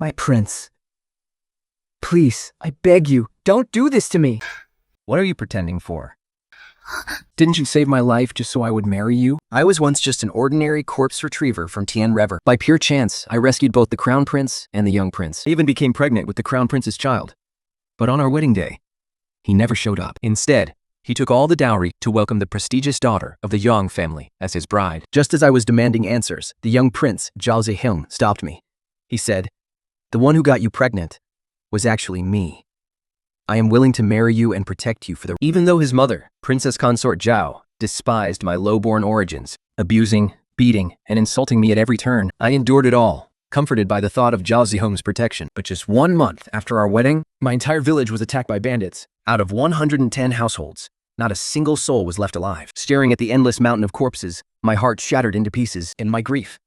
My prince. Please, I beg you, don't do this to me. What are you pretending for? Didn't you save my life just so I would marry you? I was once just an ordinary corpse retriever from Tien River. By pure chance, I rescued both the crown prince and the young prince. I even became pregnant with the crown prince's child. But on our wedding day, he never showed up. Instead, he took all the dowry to welcome the prestigious daughter of the Yang family as his bride. Just as I was demanding answers, the young prince, Zhao Zihyung, stopped me. He said, "The one who got you pregnant was actually me. I am willing to marry you and protect you for the—" Even though his mother, Princess Consort Zhao, despised my low-born origins, abusing, beating, and insulting me at every turn, I endured it all, comforted by the thought of Zhao Zihyung's protection. But just 1 month after our wedding, my entire village was attacked by bandits. Out of 110 households, not a single soul was left alive. Staring at the endless mountain of corpses, my heart shattered into pieces in my grief.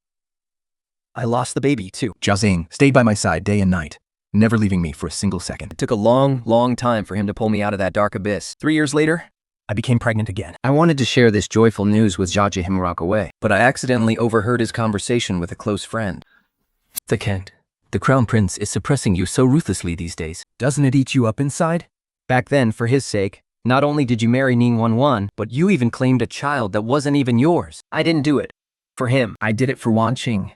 I lost the baby, too. Zhao Zing stayed by my side day and night, never leaving me for a single second. It took a long, long time for him to pull me out of that dark abyss. 3 years later, I became pregnant again. I wanted to share this joyful news with Zhao Zihyung rock away, but I accidentally overheard his conversation with a close friend. The Kent, the crown prince is suppressing you so ruthlessly these days. Doesn't it eat you up inside? Back then, for his sake, not only did you marry Ning Wanwan, but you even claimed a child that wasn't even yours. I didn't do it for him. I did it for Wan Qing.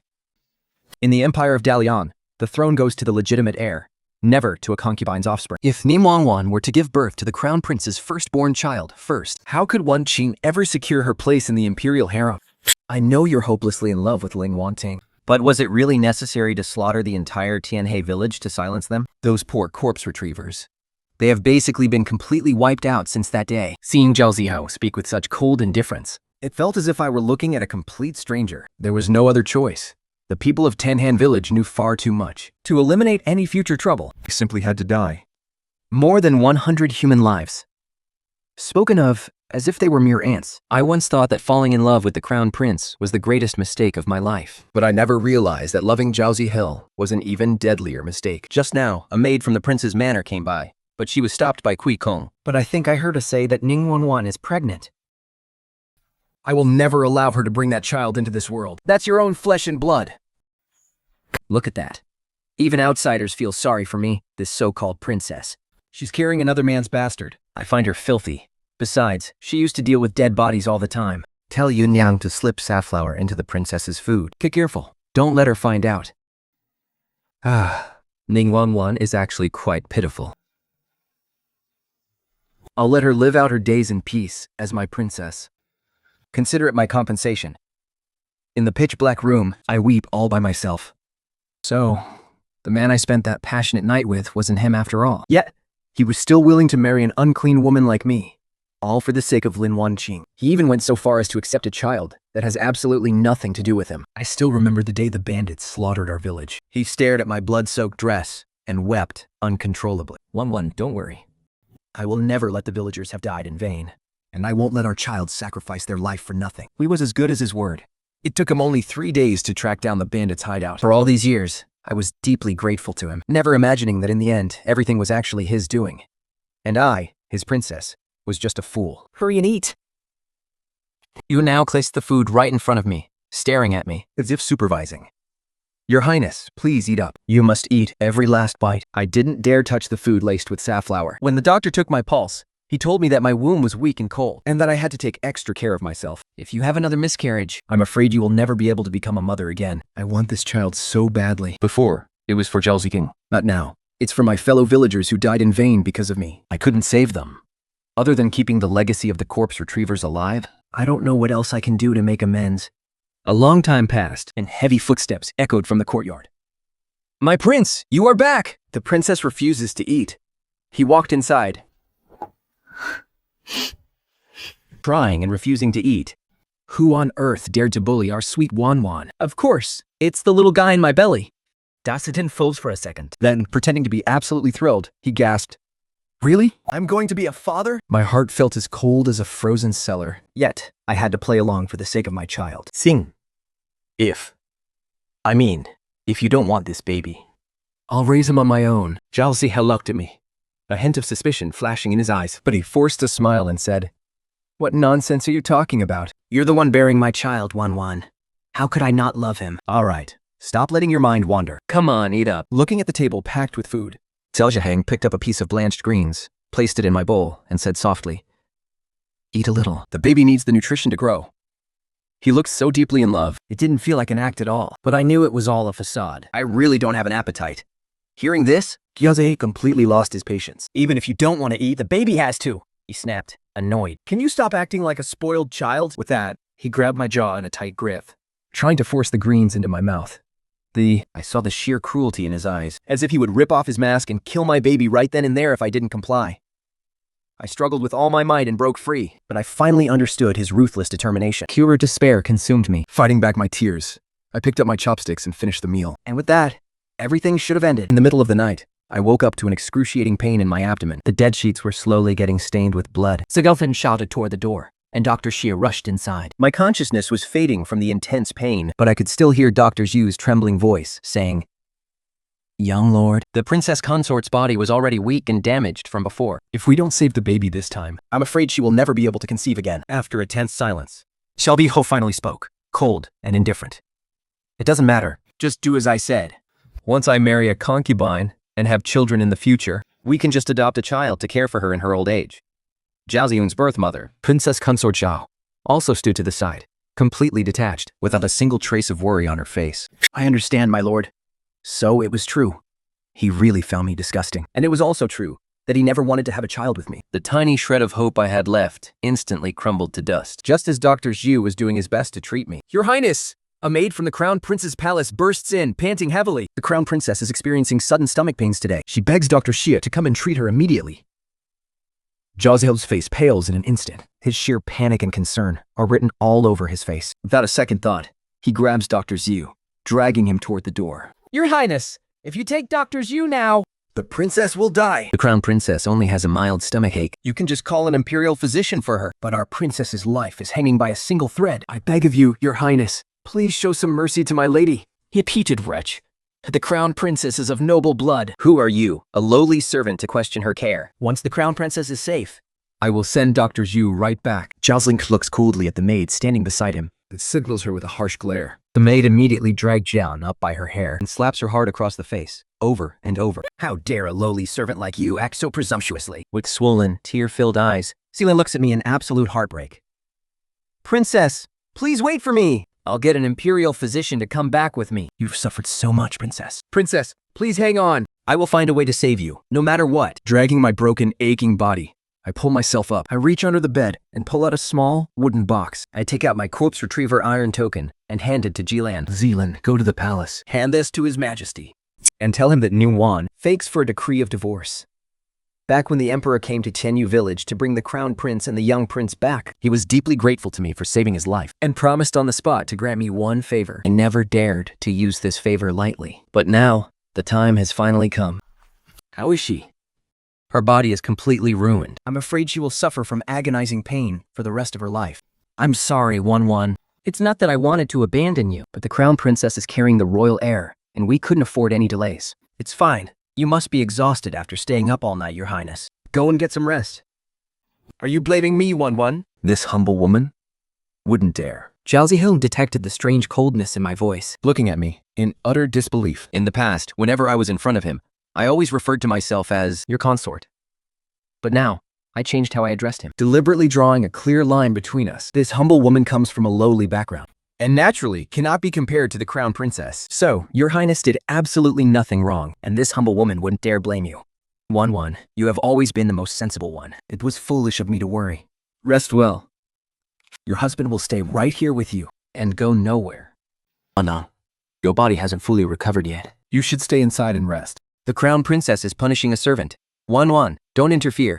In the Empire of Dalian, the throne goes to the legitimate heir, never to a concubine's offspring. If Ning Wanwan were to give birth to the crown prince's firstborn child first, how could Wan Qing ever secure her place in the imperial harem? I know you're hopelessly in love with Ling Wanting, but was it really necessary to slaughter the entire Tianhe village to silence them? Those poor corpse retrievers. They have basically been completely wiped out since that day. Seeing Zhao Zihyung speak with such cold indifference, it felt as if I were looking at a complete stranger. There was no other choice. The people of Tenhan village knew far too much. To eliminate any future trouble, I simply had to die. More than 100 human lives. Spoken of as if they were mere ants. I once thought that falling in love with the crown prince was the greatest mistake of my life. But I never realized that loving Zhao Zihyung was an even deadlier mistake. Just now, a maid from the prince's manor came by, but she was stopped by Kui Kong. But I think I heard her say that Ning Wanwan is pregnant. I will never allow her to bring that child into this world. That's your own flesh and blood. Look at that. Even outsiders feel sorry for me, this so-called princess. She's carrying another man's bastard. I find her filthy. Besides, she used to deal with dead bodies all the time. Tell Yun Yang to slip safflower into the princess's food. Be careful. Don't let her find out. Ning Wanwan is actually quite pitiful. I'll let her live out her days in peace as my princess. Consider it my compensation. In the pitch-black room, I weep all by myself. So, the man I spent that passionate night with wasn't him after all. Yet, he was still willing to marry an unclean woman like me, all for the sake of Lin Wanqing. He even went so far as to accept a child that has absolutely nothing to do with him. I still remember the day the bandits slaughtered our village. He stared at my blood-soaked dress and wept uncontrollably. Wanwan, don't worry. I will never let the villagers have died in vain, and I won't let our child sacrifice their life for nothing. He was as good as his word. It took him only 3 days to track down the bandits' hideout. For all these years, I was deeply grateful to him, never imagining that in the end, everything was actually his doing. And I, his princess, was just a fool. Hurry and eat. You now placed the food right in front of me, staring at me, as if supervising. Your Highness, please eat up. You must eat every last bite. I didn't dare touch the food laced with safflower. When the doctor took my pulse, he told me that my womb was weak and cold, and that I had to take extra care of myself. If you have another miscarriage, I'm afraid you will never be able to become a mother again. I want this child so badly. Before, it was for Zhao Zihyung. Not now. It's for my fellow villagers who died in vain because of me. I couldn't save them. Other than keeping the legacy of the corpse retrievers alive, I don't know what else I can do to make amends. A long time passed, and heavy footsteps echoed from the courtyard. My prince, you are back! The princess refuses to eat. He walked inside, crying and refusing to eat. Who on earth dared to bully our sweet Wanwan? Of course, it's the little guy in my belly. Dasitin froze for a second. Then, pretending to be absolutely thrilled, he gasped, "Really? I'm going to be a father?" My heart felt as cold as a frozen cellar. Yet, I had to play along for the sake of my child. Sing. If you don't want this baby, I'll raise him on my own. Zhao Zihyung looked at me, a hint of suspicion flashing in his eyes, but he forced a smile and said, "What nonsense are you talking about? You're the one bearing my child, Wanwan. How could I not love him? All right, Stop letting your mind wander. Come on, eat up. Looking at the table packed with food, Zheljahang picked up a piece of blanched greens, placed it in my bowl, and said softly, "Eat a little. The baby needs the nutrition to grow." He looked so deeply in love. It didn't feel like an act at all, but I knew it was all a facade. I really don't have an appetite. Hearing this, Zheljahang completely lost his patience. Even if you don't want to eat, the baby has to, he snapped, annoyed. Can you stop acting like a spoiled child? With that, he grabbed my jaw in a tight grip, trying to force the greens into my mouth. I saw the sheer cruelty in his eyes, as if he would rip off his mask and kill my baby right then and there if I didn't comply. I struggled with all my might and broke free, but I finally understood his ruthless determination. Pure despair consumed me. Fighting back my tears, I picked up my chopsticks and finished the meal. And with that, everything should have ended. In the middle of the night, I woke up to an excruciating pain in my abdomen. The dead sheets were slowly getting stained with blood. Zheljahang shouted toward the door, and Dr. Xie rushed inside. My consciousness was fading from the intense pain, but I could still hear Dr. Zhu's trembling voice saying, "Young lord." The princess consort's body was already weak and damaged from before. If we don't save the baby this time, I'm afraid she will never be able to conceive again. After a tense silence, Xiaobiho finally spoke, cold and indifferent. "It doesn't matter. Just do as I said. Once I marry a concubine and have children in the future, we can just adopt a child to care for her in her old age." Zhao Ziyun's birth mother, Princess Consort Zhao, also stood to the side, completely detached, without a single trace of worry on her face. "I understand, my lord." So it was true. He really found me disgusting. And it was also true that he never wanted to have a child with me. The tiny shred of hope I had left instantly crumbled to dust, just as Dr. Zhu was doing his best to treat me. "Your Highness!" A maid from the Crown Prince's palace bursts in, panting heavily. The Crown Princess is experiencing sudden stomach pains today. She begs Dr. Xie to come and treat her immediately. Zhaozihel's face pales in an instant. His sheer panic and concern are written all over his face. Without a second thought, he grabs Dr. Zhu, dragging him toward the door. "Your Highness, if you take Dr. Zhu now, the princess will die." The Crown Princess only has a mild stomachache. You can just call an imperial physician for her. But our princess's life is hanging by a single thread. "I beg of you, your highness, please show some mercy to my lady." You peated wretch. The Crown Princess is of noble blood. Who are you, a lowly servant, to question her care? Once the Crown Princess is safe, I will send Dr. Zhu right back. Zhaozling looks coldly at the maid standing beside him. It signals her with a harsh glare. The maid immediately drags Jian up by her hair and slaps her hard across the face, over and over. "How dare a lowly servant like you act so presumptuously?" With swollen, tear-filled eyes, Seelin looks at me in absolute heartbreak. "Princess, please wait for me. I'll get an imperial physician to come back with me." You've suffered so much, princess. "Princess, please hang on. I will find a way to save you, no matter what." Dragging my broken, aching body, I pull myself up. I reach under the bed and pull out a small, wooden box. I take out my corpse retriever iron token and hand it to Jilan. "Zealand, go to the palace. Hand this to His Majesty. And tell him that New Wan fakes for a decree of divorce. Back when the Emperor came to Tianyu village to bring the Crown Prince and the young prince back, he was deeply grateful to me for saving his life and promised on the spot to grant me one favor. I never dared to use this favor lightly. But now, the time has finally come." "How is she?" "Her body is completely ruined. I'm afraid she will suffer from agonizing pain for the rest of her life." "I'm sorry, Wan. It's not that I wanted to abandon you, but the Crown Princess is carrying the royal heir, and we couldn't afford any delays." "It's fine. You must be exhausted after staying up all night, your highness. Go and get some rest." "Are you blaming me, Wan?" This humble woman wouldn't dare. Zhao Zihong detected the strange coldness in my voice, looking at me in utter disbelief. In the past, whenever I was in front of him, I always referred to myself as your consort. But now, I changed how I addressed him, deliberately drawing a clear line between us. This humble woman comes from a lowly background, and naturally cannot be compared to the Crown Princess. So, your highness did absolutely nothing wrong, and this humble woman wouldn't dare blame you. Wan, you have always been the most sensible one. It was foolish of me to worry. Rest well. Your husband will stay right here with you, and go nowhere. Anna, your body hasn't fully recovered yet. You should stay inside and rest. The Crown Princess is punishing a servant. Wan, don't interfere.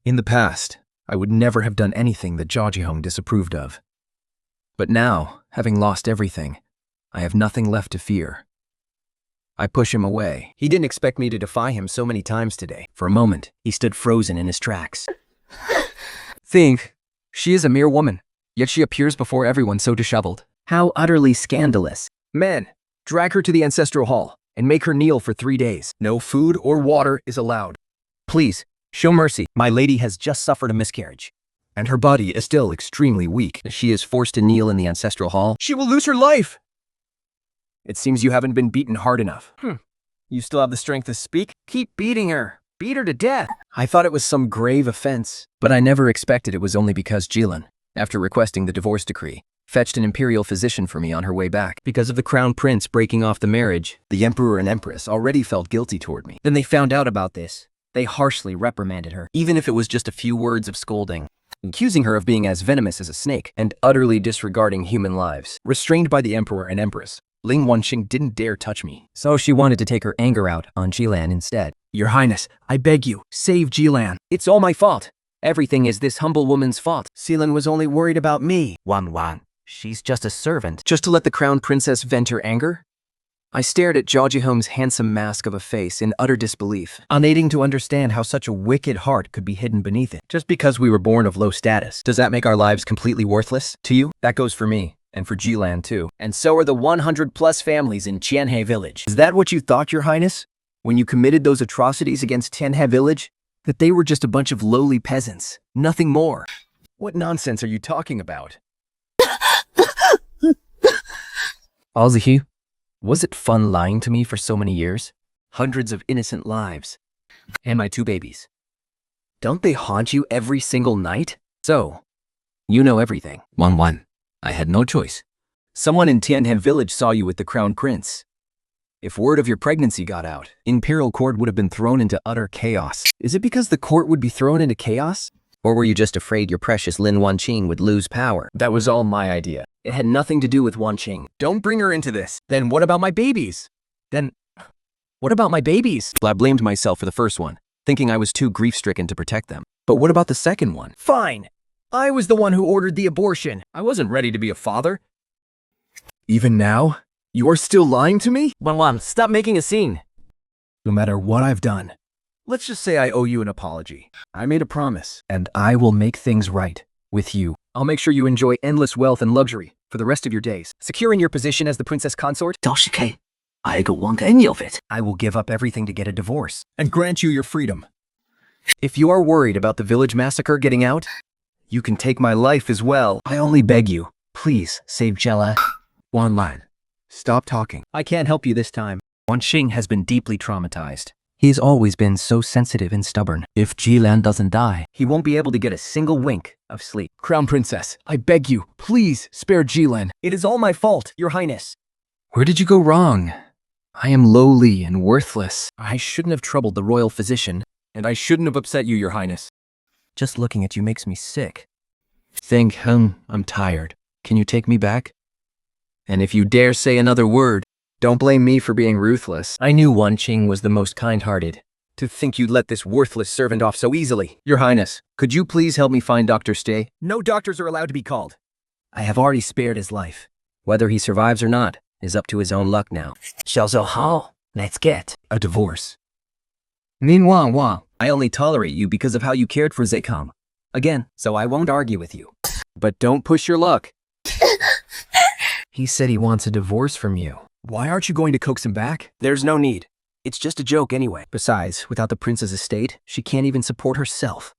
In the past, I would never have done anything that Zhao Jihong disapproved of. But now, having lost everything, I have nothing left to fear. I push him away. He didn't expect me to defy him so many times today. For a moment, he stood frozen in his tracks. Think, she is a mere woman, yet she appears before everyone so disheveled. How utterly scandalous. Men, drag her to the ancestral hall and make her kneel for 3 days. No food or water is allowed. Please, show mercy. My lady has just suffered a miscarriage, and her body is still extremely weak. If she is forced to kneel in the ancestral hall, she will lose her life. It seems you haven't been beaten hard enough. You still have the strength to speak? Keep beating her. Beat her to death. I thought it was some grave offense. But I never expected it was only because Jilin, after requesting the divorce decree, fetched an imperial physician for me on her way back. Because of the crown prince breaking off the marriage, the emperor and empress already felt guilty toward me. Then they found out about this. They harshly reprimanded her, even if it was just a few words of scolding, accusing her of being as venomous as a snake and utterly disregarding human lives. Restrained by the emperor and empress, Ling Wanqing didn't dare touch me, so she wanted to take her anger out on Jilan instead. Your Highness, I beg you, save Jilan. It's all my fault. Everything is this humble woman's fault. Seelan was only worried about me. Wan, she's just a servant. Just to let the crown princess vent her anger? I stared at Jia Jihome's handsome mask of a face in utter disbelief, unable to understand how such a wicked heart could be hidden beneath it. Just because we were born of low status, does that make our lives completely worthless to you? That goes for me, and for Jilan too. And so are the 100+ families in Tianhe village. Is that what you thought, Your Highness, when you committed those atrocities against Tianhe village? That they were just a bunch of lowly peasants, nothing more? What nonsense are you talking about? Alzihu, was it fun lying to me for so many years? Hundreds of innocent lives. And my 2 babies. Don't they haunt you every single night? So, you know everything. Wan, I had no choice. Someone in Tianhe village saw you with the crown prince. If word of your pregnancy got out, imperial court would have been thrown into utter chaos. Is it because the court would be thrown into chaos? Or were you just afraid your precious Lin Wanqing would lose power? That was all my idea. It had nothing to do with Wanqing. Don't bring her into this. Then what about my babies? I blamed myself for the first one, thinking I was too grief-stricken to protect them. But what about the second one? Fine. I was the one who ordered the abortion. I wasn't ready to be a father. Even now? You're still lying to me? Wan, stop making a scene. No matter what I've done, let's just say I owe you an apology. I made a promise. And I will make things right with you. I'll make sure you enjoy endless wealth and luxury for the rest of your days. Securing your position as the princess consort, I will give up everything to get a divorce and grant you your freedom. If you are worried about the village massacre getting out, you can take my life as well. I only beg you, please save Jella. Wan, stop talking. I can't help you this time. Wanqing has been deeply traumatized. He's always been so sensitive and stubborn. If Jilan doesn't die, he won't be able to get a single wink of sleep. Crown Princess, I beg you, please spare Jilan. It is all my fault, Your Highness. Where did you go wrong? I am lowly and worthless. I shouldn't have troubled the royal physician, and I shouldn't have upset you, Your Highness. Just looking at you makes me sick. I'm tired. Can you take me back? And if you dare say another word, don't blame me for being ruthless. I knew Wanqing was the most kind-hearted. To think you'd let this worthless servant off so easily. Your Highness, could you please help me find Dr. Stay? No doctors are allowed to be called. I have already spared his life. Whether he survives or not is up to his own luck now. Let's get a divorce. Wang, I only tolerate you because of how you cared for Zekam. Again, so I won't argue with you. But don't push your luck. He said he wants a divorce from you. Why aren't you going to coax him back? There's no need. It's just a joke anyway. Besides, without the prince's estate, she can't even support herself.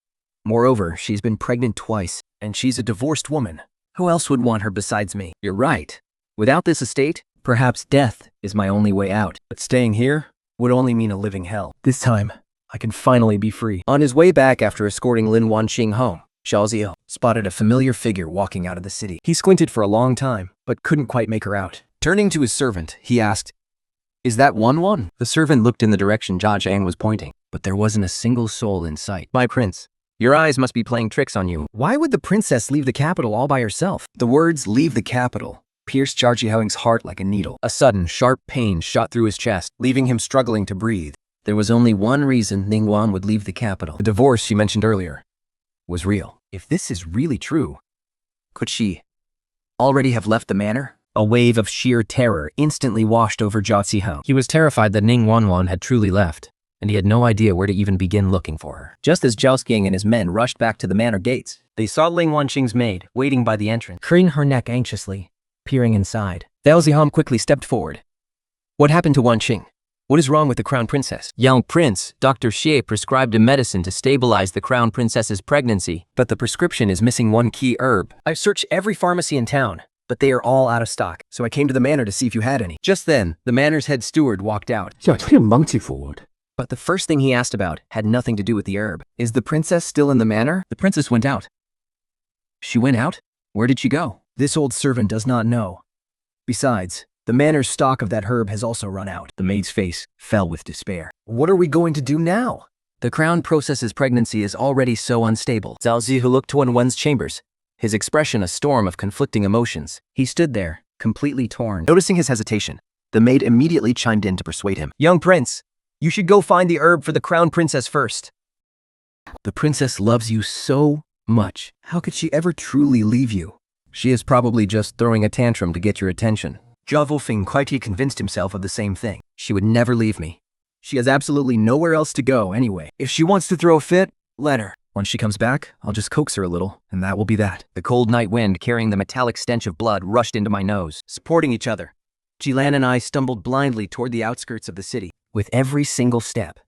Moreover, she's been pregnant twice, and she's a divorced woman. Who else would want her besides me? You're right. Without this estate, perhaps death is my only way out. But staying here would only mean a living hell. This time, I can finally be free. On his way back after escorting Lin Wanqing home, Xiaoziu spotted a familiar figure walking out of the city. He squinted for a long time, but couldn't quite make her out. Turning to his servant, he asked, "Is that Wan?" The servant looked in the direction Jia Jiang was pointing, but there wasn't a single soul in sight. My prince, your eyes must be playing tricks on you. Why would the princess leave the capital all by herself? The words "leave the capital" pierced Jia Jiang's heart like a needle. A sudden, sharp pain shot through his chest, leaving him struggling to breathe. There was only one reason Ningguan would leave the capital. The divorce she mentioned earlier was real. If this is really true, could she already have left the manor? A wave of sheer terror instantly washed over Jia Zihong. He was terrified that Ning Wanwan had truly left, and he had no idea where to even begin looking for her. Just as Zhao Xiang and his men rushed back to the manor gates, they saw Ling Wanqing's maid waiting by the entrance, craning her neck anxiously, peering inside. Zhao Zihong quickly stepped forward. What happened to Wanqing? What is wrong with the crown princess? Young prince, Dr. Xie prescribed a medicine to stabilize the crown princess's pregnancy, but the prescription is missing one key herb. I've searched every pharmacy in town, but they are all out of stock, so I came to the manor to see if you had any. Just then, the manor's head steward walked out. But the first thing he asked about had nothing to do with the herb. Is the princess still in the manor? The princess went out. She went out? Where did she go? This old servant does not know. Besides, the manor's stock of that herb has also run out. The maid's face fell with despair. What are we going to do now? The crown process's pregnancy is already so unstable. Zhao Zihu looked to Wen's chambers, his expression a storm of conflicting emotions. He stood there, completely torn. Noticing his hesitation, the maid immediately chimed in to persuade him. Young prince, you should go find the herb for the crown princess first. The princess loves you so much. How could she ever truly leave you? She is probably just throwing a tantrum to get your attention. Zhao Wufeng quietly convinced himself of the same thing. She would never leave me. She has absolutely nowhere else to go anyway. If she wants to throw a fit, let her. Once she comes back, I'll just coax her a little, and that will be that. The cold night wind carrying the metallic stench of blood rushed into my nose. Supporting each other, Jilan and I stumbled blindly toward the outskirts of the city. With every single step,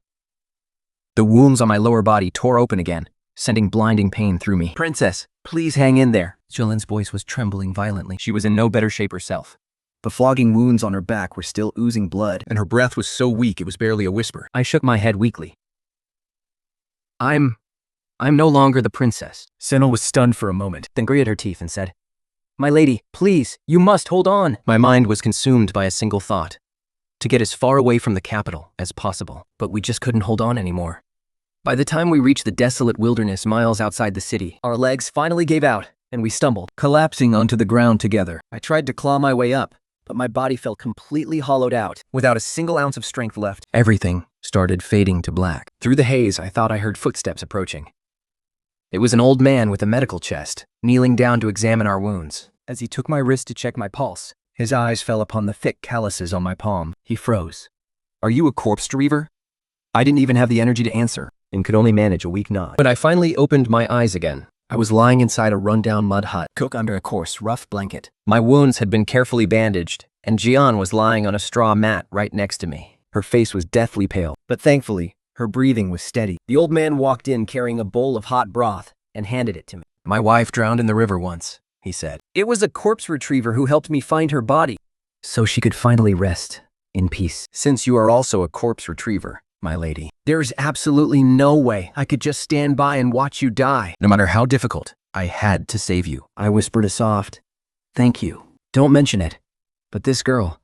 the wounds on my lower body tore open again, sending blinding pain through me. Princess, please hang in there. Jilan's voice was trembling violently. She was in no better shape herself. The flogging wounds on her back were still oozing blood, and her breath was so weak it was barely a whisper. I shook my head weakly. I'm no longer the princess. Senna was stunned for a moment, then gritted her teeth and said, My lady, please, you must hold on. My mind was consumed by a single thought. To get as far away from the capital as possible, but we just couldn't hold on anymore. By the time we reached the desolate wilderness miles outside the city, our legs finally gave out, and we stumbled, collapsing onto the ground together. I tried to claw my way up, but my body felt completely hollowed out, without a single ounce of strength left. Everything started fading to black. Through the haze, I thought I heard footsteps approaching. It was an old man with a medical chest, kneeling down to examine our wounds. As he took my wrist to check my pulse, his eyes fell upon the thick calluses on my palm. He froze. Are you a corpse retriever? I didn't even have the energy to answer, and could only manage a weak nod. When I finally opened my eyes again, I was lying inside a rundown mud hut, cooked under a coarse, rough blanket. My wounds had been carefully bandaged, and Jian was lying on a straw mat right next to me. Her face was deathly pale, but thankfully, her breathing was steady. The old man walked in carrying a bowl of hot broth and handed it to me. My wife drowned in the river once, he said. It was a corpse retriever who helped me find her body, so she could finally rest in peace. Since you are also a corpse retriever, my lady, there is absolutely no way I could just stand by and watch you die. No matter how difficult, I had to save you. I whispered a soft, thank you. Don't mention it. But this girl,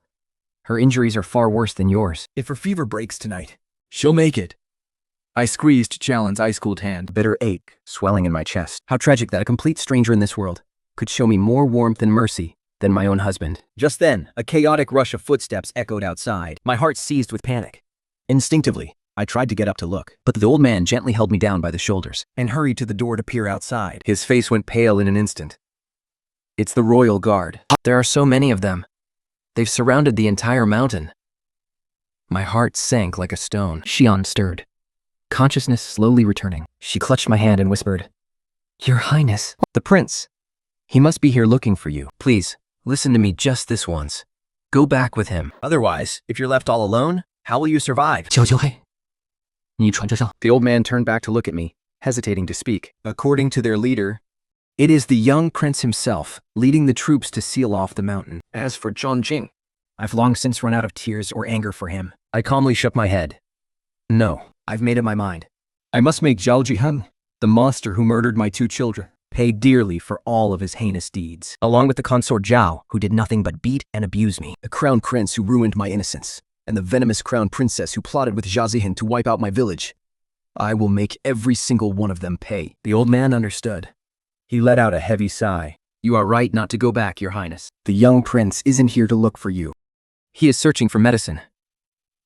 her injuries are far worse than yours. If her fever breaks tonight, she'll make it. I squeezed Chalin's ice-cooled hand, Bitter ache swelling in my chest. How tragic that a complete stranger in this world could show me more warmth and mercy than my own husband. Just then, a chaotic rush of footsteps echoed outside. My heart seized with panic. Instinctively, I tried to get up to look, but the old man gently held me down by the shoulders and hurried to the door to peer outside. His face went pale in an instant. It's the royal guard. There are so many of them. They've surrounded the entire mountain. My heart sank like a stone. Xian stirred, consciousness slowly returning. She clutched my hand and whispered, Your Highness. The prince. He must be here looking for you. Please, listen to me just this once. Go back with him. Otherwise, if you're left all alone, how will you survive? The old man turned back to look at me, hesitating to speak. According to their leader, it is the young prince himself, leading the troops to seal off the mountain. As for Zhongjing, I've long since run out of tears or anger for him. I calmly shook my head. No, I've made up my mind. I must make Zhao Jihang, the monster who murdered my 2 children, pay dearly for all of his heinous deeds, along with the consort Zhao, who did nothing but beat and abuse me, the crown prince who ruined my innocence, and the venomous crown princess who plotted with Zhao Zihin to wipe out my village. I will make every single one of them pay. The old man understood. He let out a heavy sigh. You are right not to go back, Your Highness. The young prince isn't here to look for you. He is searching for medicine.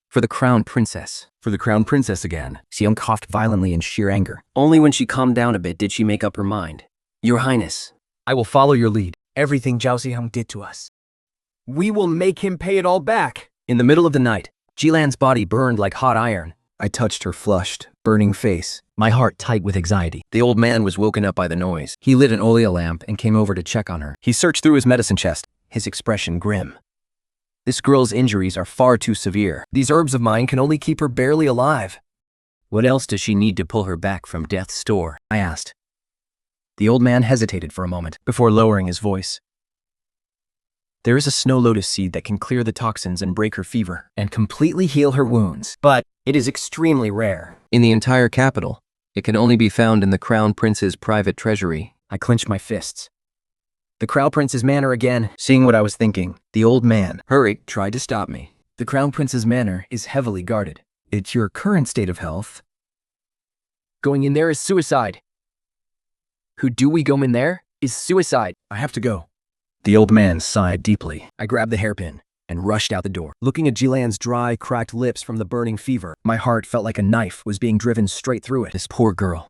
For the crown princess. For the crown princess again. Xiong coughed violently in sheer anger. Only when she calmed down a bit did she make up her mind. Your Highness, I will follow your lead. Everything Zhao Zihang did to us, we will make him pay it all back. In the middle of the night, Jilan's body burned like hot iron. I touched her flushed, burning face, my heart tight with anxiety. The old man was woken up by the noise. He lit an oil lamp and came over to check on her. He searched through his medicine chest, his expression grim. This girl's injuries are far too severe. These herbs of mine can only keep her barely alive. What else does she need to pull her back from death's door? I asked. The old man hesitated for a moment before lowering his voice. There is a snow lotus seed that can clear the toxins and break her fever, and completely heal her wounds, but it is extremely rare. In the entire capital, it can only be found in the Crown Prince's private treasury. I clenched my fists. The Crown Prince's manor again. Seeing what I was thinking, the old man, Hurry, tried to stop me. The Crown Prince's manor is heavily guarded. It's your current state of health. Going in there is suicide. Who do we go in there is suicide. I have to go. The old man sighed deeply. I grabbed the hairpin and rushed out the door. Looking at Jilan's dry, cracked lips from the burning fever, my heart felt like a knife was being driven straight through it. This poor girl.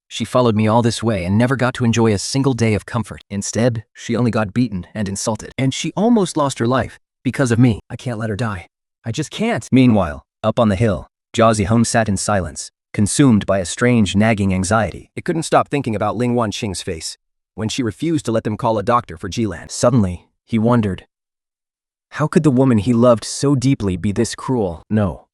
She followed me all this way and never got to enjoy a single day of comfort. Instead, she only got beaten and insulted. And she almost lost her life because of me. I can't let her die. I just can't. Meanwhile, up on the hill, Jia Ziheng sat in silence, consumed by a strange, nagging anxiety. It couldn't stop thinking about Ling Wanqing's face when she refused to let them call a doctor for Jilan. Suddenly, he wondered, how could the woman he loved so deeply be this cruel? No,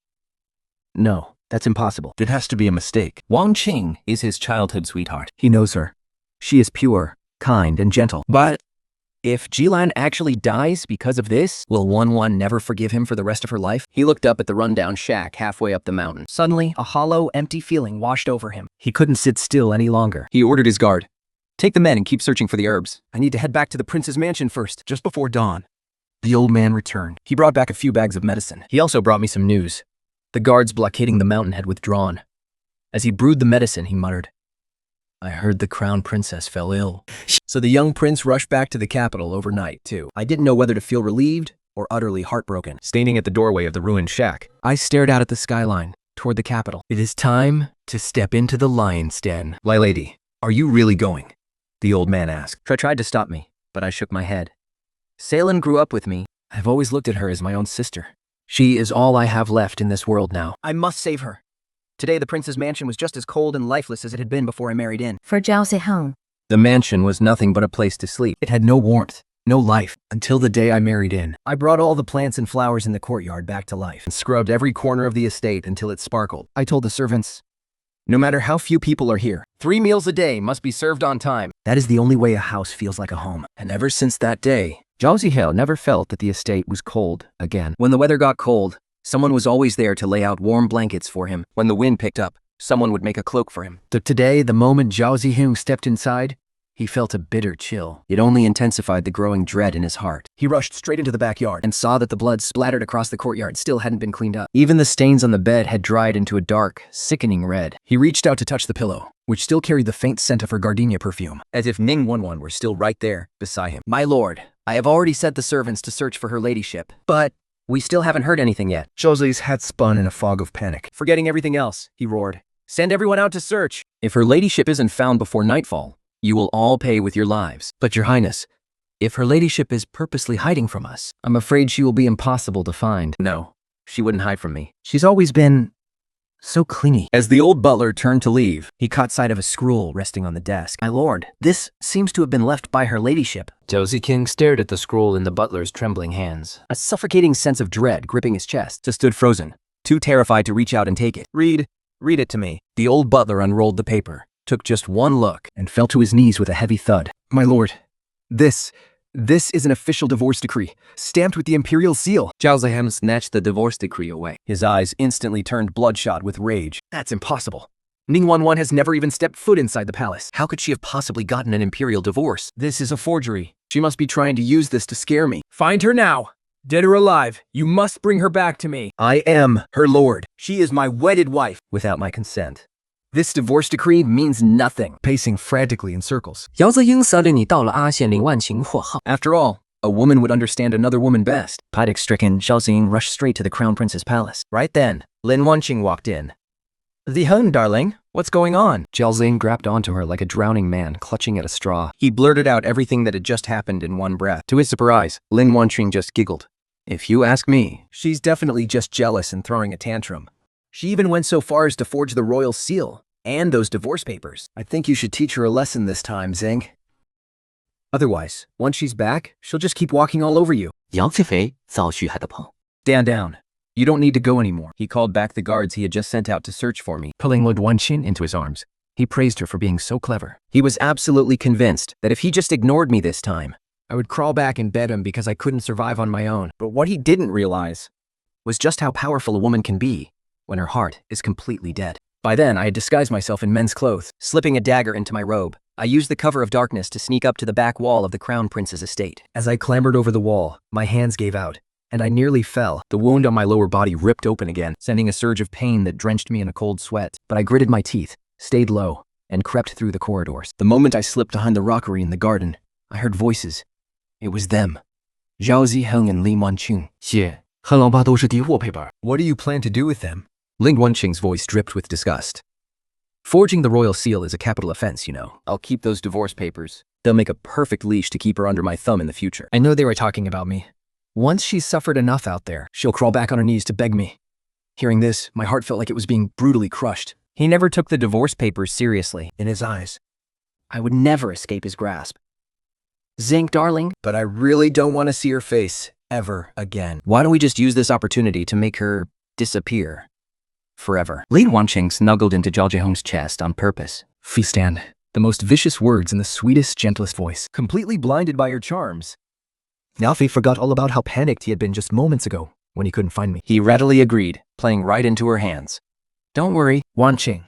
that's impossible. It has to be a mistake. Wang Qing is his childhood sweetheart. He knows her. She is pure, kind, and gentle. But if Jilan actually dies because of this, will Wan never forgive him for the rest of her life? He looked up at the rundown shack halfway up the mountain. Suddenly, a hollow, empty feeling washed over him. He couldn't sit still any longer. He ordered his guard, "Take the men and keep searching for the herbs. I need to head back to the prince's mansion first, just before dawn." The old man returned. He brought back a few bags of medicine. He also brought me some news. The guards blockading the mountain had withdrawn. As he brewed the medicine, he muttered, "I heard the crown princess fell ill." So the young prince rushed back to the capital overnight, too. I didn't know whether to feel relieved or utterly heartbroken. Standing at the doorway of the ruined shack, I stared out at the skyline, toward the capital. It is time to step into the lion's den. "My lady, are you really going?" the old man asked. Tried to stop me, but I shook my head. Salen grew up with me. I've always looked at her as my own sister. She is all I have left in this world now. I must save her. Today, the prince's mansion was just as cold and lifeless as it had been before I married in. For Zhao Ziheng, The mansion was nothing but a place to sleep. It had no warmth, no life, until the day I married in. I brought all the plants and flowers in the courtyard back to life and scrubbed every corner of the estate until it sparkled. I told the servants, no matter how few people are here, 3 meals a day must be served on time. That is the only way a house feels like a home. And ever since that day, Zhao Ziheng never felt that the estate was cold again. When the weather got cold, someone was always there to lay out warm blankets for him. When the wind picked up, someone would make a cloak for him. Today, the moment Zhao Ziheng stepped inside, he felt a bitter chill. It only intensified the growing dread in his heart. He rushed straight into the backyard and saw that the blood splattered across the courtyard still hadn't been cleaned up. Even the stains on the bed had dried into a dark, sickening red. He reached out to touch the pillow, which still carried the faint scent of her gardenia perfume, as if Ning Wanwan were still right there beside him. "My lord, I have already sent the servants to search for her ladyship, but we still haven't heard anything yet." Zhouzi's head spun in a fog of panic. Forgetting everything else, he roared, "Send everyone out to search. If her ladyship isn't found before nightfall, you will all pay with your lives. But your highness, if her ladyship is purposely hiding from us, I'm afraid she will be impossible to find." "No, she wouldn't hide from me. She's always been so clingy." As the old butler turned to leave, he caught sight of a scroll resting on the desk. "My lord, this seems to have been left by her ladyship." Zhou Ziking stared at the scroll in the butler's trembling hands. A suffocating sense of dread gripping his chest. He stood frozen, too terrified to reach out and take it. Read it to me." The old butler unrolled the paper, took just one look, and fell to his knees with a heavy thud. "My lord, this is an official divorce decree, stamped with the imperial seal." Zhao Ziheng snatched the divorce decree away. His eyes instantly turned bloodshot with rage. "That's impossible. Ning Wanwan has never even stepped foot inside the palace. How could she have possibly gotten an imperial divorce? This is a forgery. She must be trying to use this to scare me." "Find her now. Dead or alive, you must bring her back to me." "I am her lord. She is my wedded wife, without my consent. This divorce decree means nothing." Pacing frantically in circles. 姚泽英责令你到了阿县领万情货号。 After all, a woman would understand another woman best. Panic-stricken, Zhao Xing rushed straight to the crown prince's palace. Right then, Lin Wanqing walked in. "Ziheng, darling, what's going on?" Zhao Xing grabbed onto her like a drowning man clutching at a straw. He blurted out everything that had just happened in one breath. To his surprise, Lin Wanqing just giggled. "If you ask me, she's definitely just jealous and throwing a tantrum. She even went so far as to forge the royal seal and those divorce papers. I think you should teach her a lesson this time, Zing. Otherwise, once she's back, she'll just keep walking all over you." 姚继肥遭许海的碰。 "Stand down. You don't need to go anymore." He called back the guards he had just sent out to search for me. Pulling Lord Wanqing into his arms, he praised her for being so clever. He was absolutely convinced that if he just ignored me this time, I would crawl back and bed him because I couldn't survive on my own. But what he didn't realize was just how powerful a woman can be when her heart is completely dead. By then, I had disguised myself in men's clothes, slipping a dagger into my robe. I used the cover of darkness to sneak up to the back wall of the Crown Prince's estate. As I clambered over the wall, my hands gave out, and I nearly fell. The wound on my lower body ripped open again, sending a surge of pain that drenched me in a cold sweat. But I gritted my teeth, stayed low, and crept through the corridors. The moment I slipped behind the rockery in the garden, I heard voices. It was them. Zhao Ziheng and Li Wanqing. 谢，汉老八都是敌货配本。 What do you plan to do with them? Ling Wanqing's voice dripped with disgust. Forging the royal seal is a capital offense, you know. I'll keep those divorce papers. They'll make a perfect leash to keep her under my thumb in the future. I know they were talking about me. Once she's suffered enough out there, she'll crawl back on her knees to beg me. Hearing this, my heart felt like it was being brutally crushed. He never took the divorce papers seriously. In his eyes. I would never escape his grasp. Zinc, darling. But I really don't want to see her face ever again. Why don't we just use this opportunity to make her disappear? Forever. Li Wanqing snuggled into Zhao Ziheng's chest on purpose. Feastan, the most vicious words in the sweetest, gentlest voice. Completely blinded by your charms. Now Fei forgot all about how panicked he had been just moments ago when he couldn't find me. He readily agreed, playing right into her hands. Don't worry, Wanqing.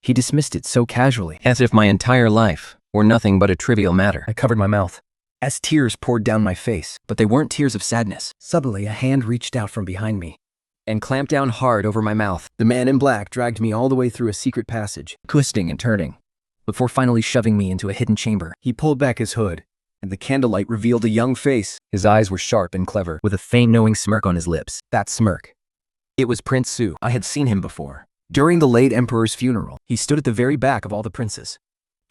He dismissed it so casually, as if my entire life were nothing but a trivial matter. I covered my mouth as tears poured down my face. But they weren't tears of sadness. Suddenly, a hand reached out from behind me And clamped down hard over my mouth. The man in black dragged me all the way through a secret passage, Twisting and turning, before finally shoving me into a hidden chamber. He pulled back his hood, and the candlelight revealed a young face. His eyes were sharp and clever, With a faint knowing smirk on his lips. that smirk. It was Prince Su. I had seen him before. During the late emperor's funeral, he stood at the very back of all the princes.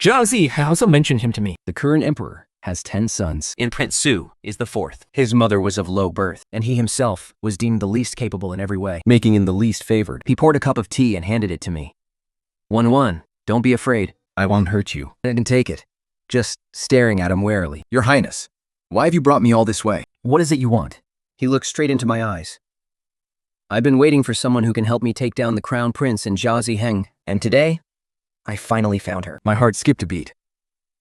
Zhang Zi also mentioned him to me. The current emperor has 10 sons. And Prince Su is the fourth. His mother was of low birth, And he himself was deemed the least capable in every way. making him the least favored. He poured a cup of tea and handed it to me. 1-1. Don't be afraid. I won't hurt you. I didn't take it, just staring at him warily. Your Highness, why have you brought me all this way? What is it you want? He looked straight into my eyes. I've been waiting for someone who can help me take down the Crown Prince and Zhao Ziheng, and today, I finally found her. My heart skipped a beat.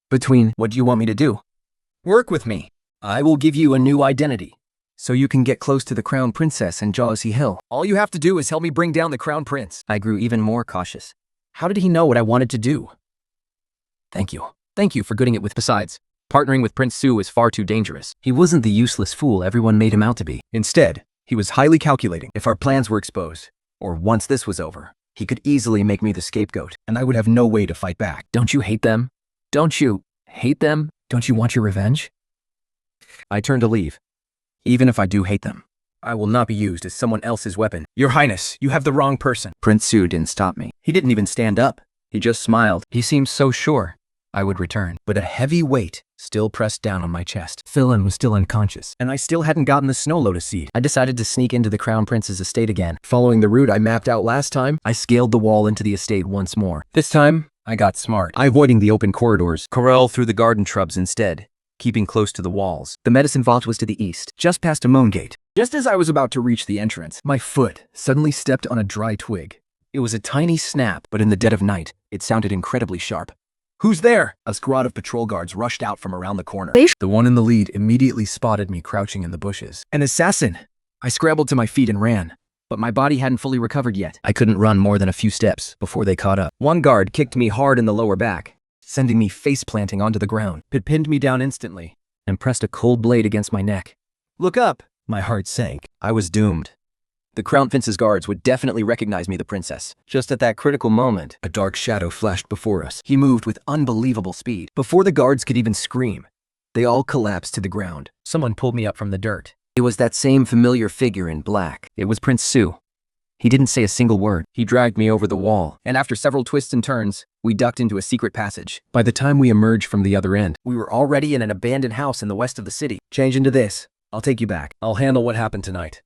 Between, What do you want me to do? work with me. I will give you a new identity, so you can get close to the Crown Princess and Zhao Ziheng. All you have to do is help me bring down the Crown Prince. I grew even more cautious. How did he know what I wanted to do? Thank you. Thank you for getting it with. Besides, partnering with Prince Su is far too dangerous. He wasn't the useless fool everyone made him out to be. Instead, he was highly calculating. If our plans were exposed, or once this was over, he could easily make me the scapegoat, and I would have no way to fight back. Don't you hate them? Don't you hate them? Don't you want your revenge? I turned to leave. Even if I do hate them, I will not be used as someone else's weapon. Your Highness, you have the wrong person. Prince Su didn't stop me. He didn't even stand up. He just smiled, He seemed so sure I would return. but a heavy weight still pressed down on my chest. Philin was still unconscious, and I still hadn't gotten the snow lotus seed. I decided to sneak into the Crown Prince's estate again. Following the route I mapped out last time, I scaled the wall into the estate once more. this time, I got smart. I avoiding the open corridors. Corral through the garden shrubs instead, keeping close to the walls. The medicine vault was to the east. Just past a moan gate. Just as I was about to reach the entrance, my foot suddenly stepped on a dry twig. It was a tiny snap, but in the dead of night, it sounded incredibly sharp. Who's there? A squad of patrol guards rushed out from around the corner. The one in the lead immediately spotted me crouching in the bushes. An assassin! I scrambled to my feet and ran, but my body hadn't fully recovered yet. I couldn't run more than a few steps before they caught up. One guard kicked me hard in the lower back, sending me face-planting onto the ground. It pinned me down instantly. And pressed a cold blade against my neck. Look up! My heart sank. I was doomed. The Crown Prince's guards would definitely recognize me, the princess. Just at that critical moment, A dark shadow flashed before us. he moved with unbelievable speed. Before the guards could even scream, they all collapsed to the ground. Someone pulled me up from the dirt. It was that same familiar figure in black. It was Prince Su. He didn't say a single word. He dragged me over the wall, and after several twists and turns, we ducked into a secret passage. By the time we emerged from the other end, we were already in an abandoned house in the west of the city. Change into this. I'll take you back. I'll handle what happened tonight.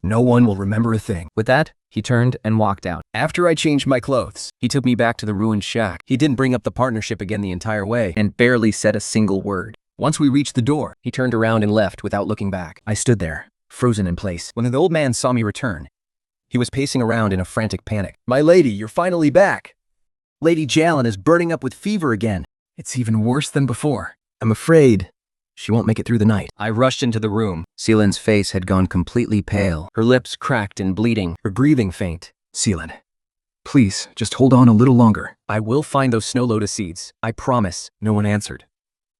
No one will remember a thing. With that, he turned and walked out. After I changed my clothes, he took me back to the ruined shack. He didn't bring up the partnership again the entire way, And barely said a single word. once we reached the door, He turned around and left without looking back. I stood there, frozen in place. When the old man saw me return, he was pacing around in a frantic panic. My lady, you're finally back. Lady Jalen is burning up with fever again. It's even worse than before. I'm afraid She won't make it through the night. I rushed into the room. Seelan's face had gone completely pale. Her lips cracked and bleeding, her breathing faint. Seelan, please, just hold on a little longer. I will find those snow lotus seeds. I promise. No one answered.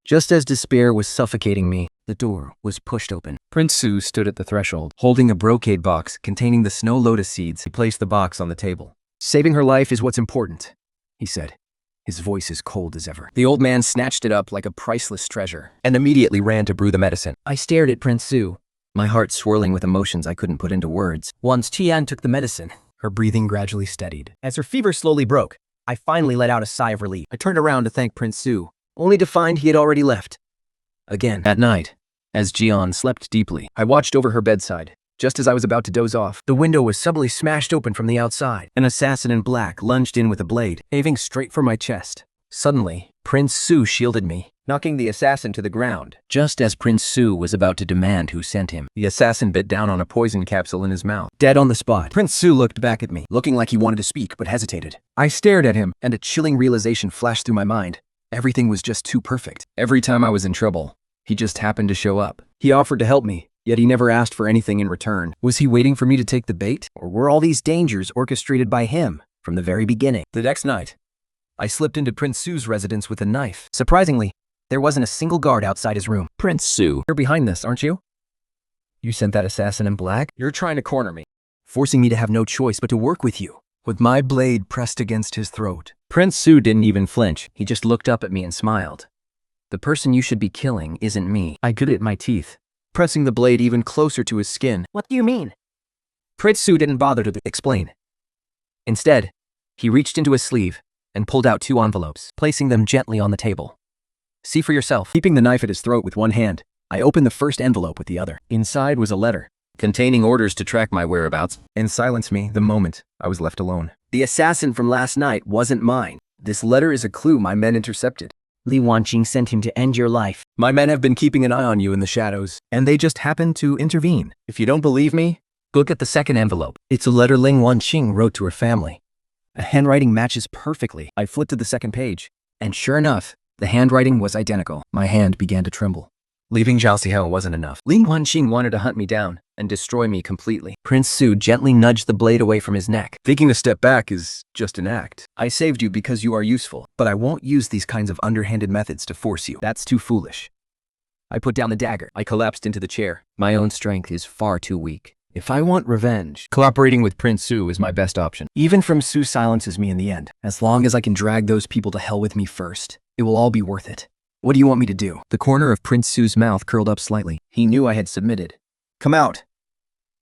Just as despair was suffocating me, the door was pushed open. Prince Su stood at the threshold, holding a brocade box containing the snow lotus seeds. He placed the box on the table. Saving her life is what's important, he said, his voice as cold as ever. The old man snatched it up like a priceless treasure and immediately ran to brew the medicine. I stared at Prince Su, my heart swirling with emotions I couldn't put into words. Once Tian took the medicine, her breathing gradually steadied. As her fever slowly broke, I finally let out a sigh of relief. I turned around to thank Prince Su, only to find he had already left. Again, at night, as Jian slept deeply, I watched over her bedside. Just as I was about to doze off, the window was suddenly smashed open from the outside. An assassin in black lunged in with a blade, aiming straight for my chest. Suddenly, Prince Su shielded me, knocking the assassin to the ground. Just as Prince Su was about to demand who sent him, the assassin bit down on a poison capsule in his mouth. Dead on the spot, Prince Su looked back at me, looking like he wanted to speak but hesitated. I stared at him, and a chilling realization flashed through my mind. Everything was just too perfect. Every time I was in trouble, he just happened to show up. He offered to help me, yet he never asked for anything in return. Was he waiting for me to take the bait? Or were all these dangers orchestrated by him from the very beginning? The next night, I slipped into Prince Su's residence with a knife. Surprisingly, there wasn't a single guard outside his room. Prince Su, you're behind this, aren't you? You sent that assassin in black? You're trying to corner me, forcing me to have no choice but to work with you. With my blade pressed against his throat. Prince Su didn't even flinch. He just looked up at me and smiled. The person you should be killing isn't me. I gritted my teeth, pressing the blade even closer to his skin. What do you mean? Prince Su didn't bother to explain. Instead, he reached into his sleeve and pulled out 2 envelopes, placing them gently on the table. See for yourself. Keeping the knife at his throat with one hand, I opened the first envelope with the other. Inside was a letter, containing orders to track my whereabouts and silence me the moment I was left alone. The assassin from last night wasn't mine. This letter is a clue my men intercepted. Li Wanqing sent him to end your life. My men have been keeping an eye on you in the shadows, and they just happened to intervene. If you don't believe me, look at the second envelope. It's a letter Li Wanqing wrote to her family. The handwriting matches perfectly. I flipped to the second page, and sure enough, the handwriting was identical. My hand began to tremble. Leaving Zhao wasn't enough. Li Wanqing wanted to hunt me down and destroy me completely. Prince Su gently nudged the blade away from his neck. Thinking to step back is just an act. I saved you because you are useful, but I won't use these kinds of underhanded methods to force you. That's too foolish. I put down the dagger. I collapsed into the chair. My own strength is far too weak. If I want revenge, cooperating with Prince Su is my best option. Even from Su silences me in the end. As long as I can drag those people to hell with me first, it will all be worth it. What do you want me to do? The corner of Prince Su's mouth curled up slightly. He knew I had submitted. Come out.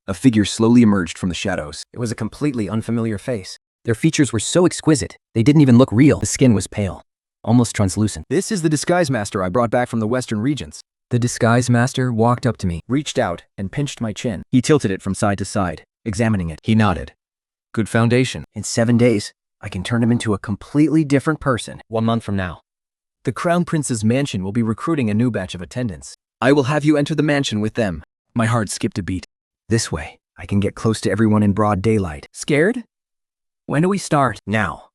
A figure slowly emerged from the shadows. It was a completely unfamiliar face. Their features were so exquisite, they didn't even look real. The skin was pale, almost translucent. This is the disguise master I brought back from the western regions. The disguise master walked up to me, reached out, and pinched my chin. He tilted it from side to side, examining it. He nodded. Good foundation. In 7 days, I can turn him into a completely different person. 1 month from now, the Crown Prince's mansion will be recruiting a new batch of attendants. I will have you enter the mansion with them. My heart skipped a beat. This way, I can get close to everyone in broad daylight. Scared? When do we start? Now.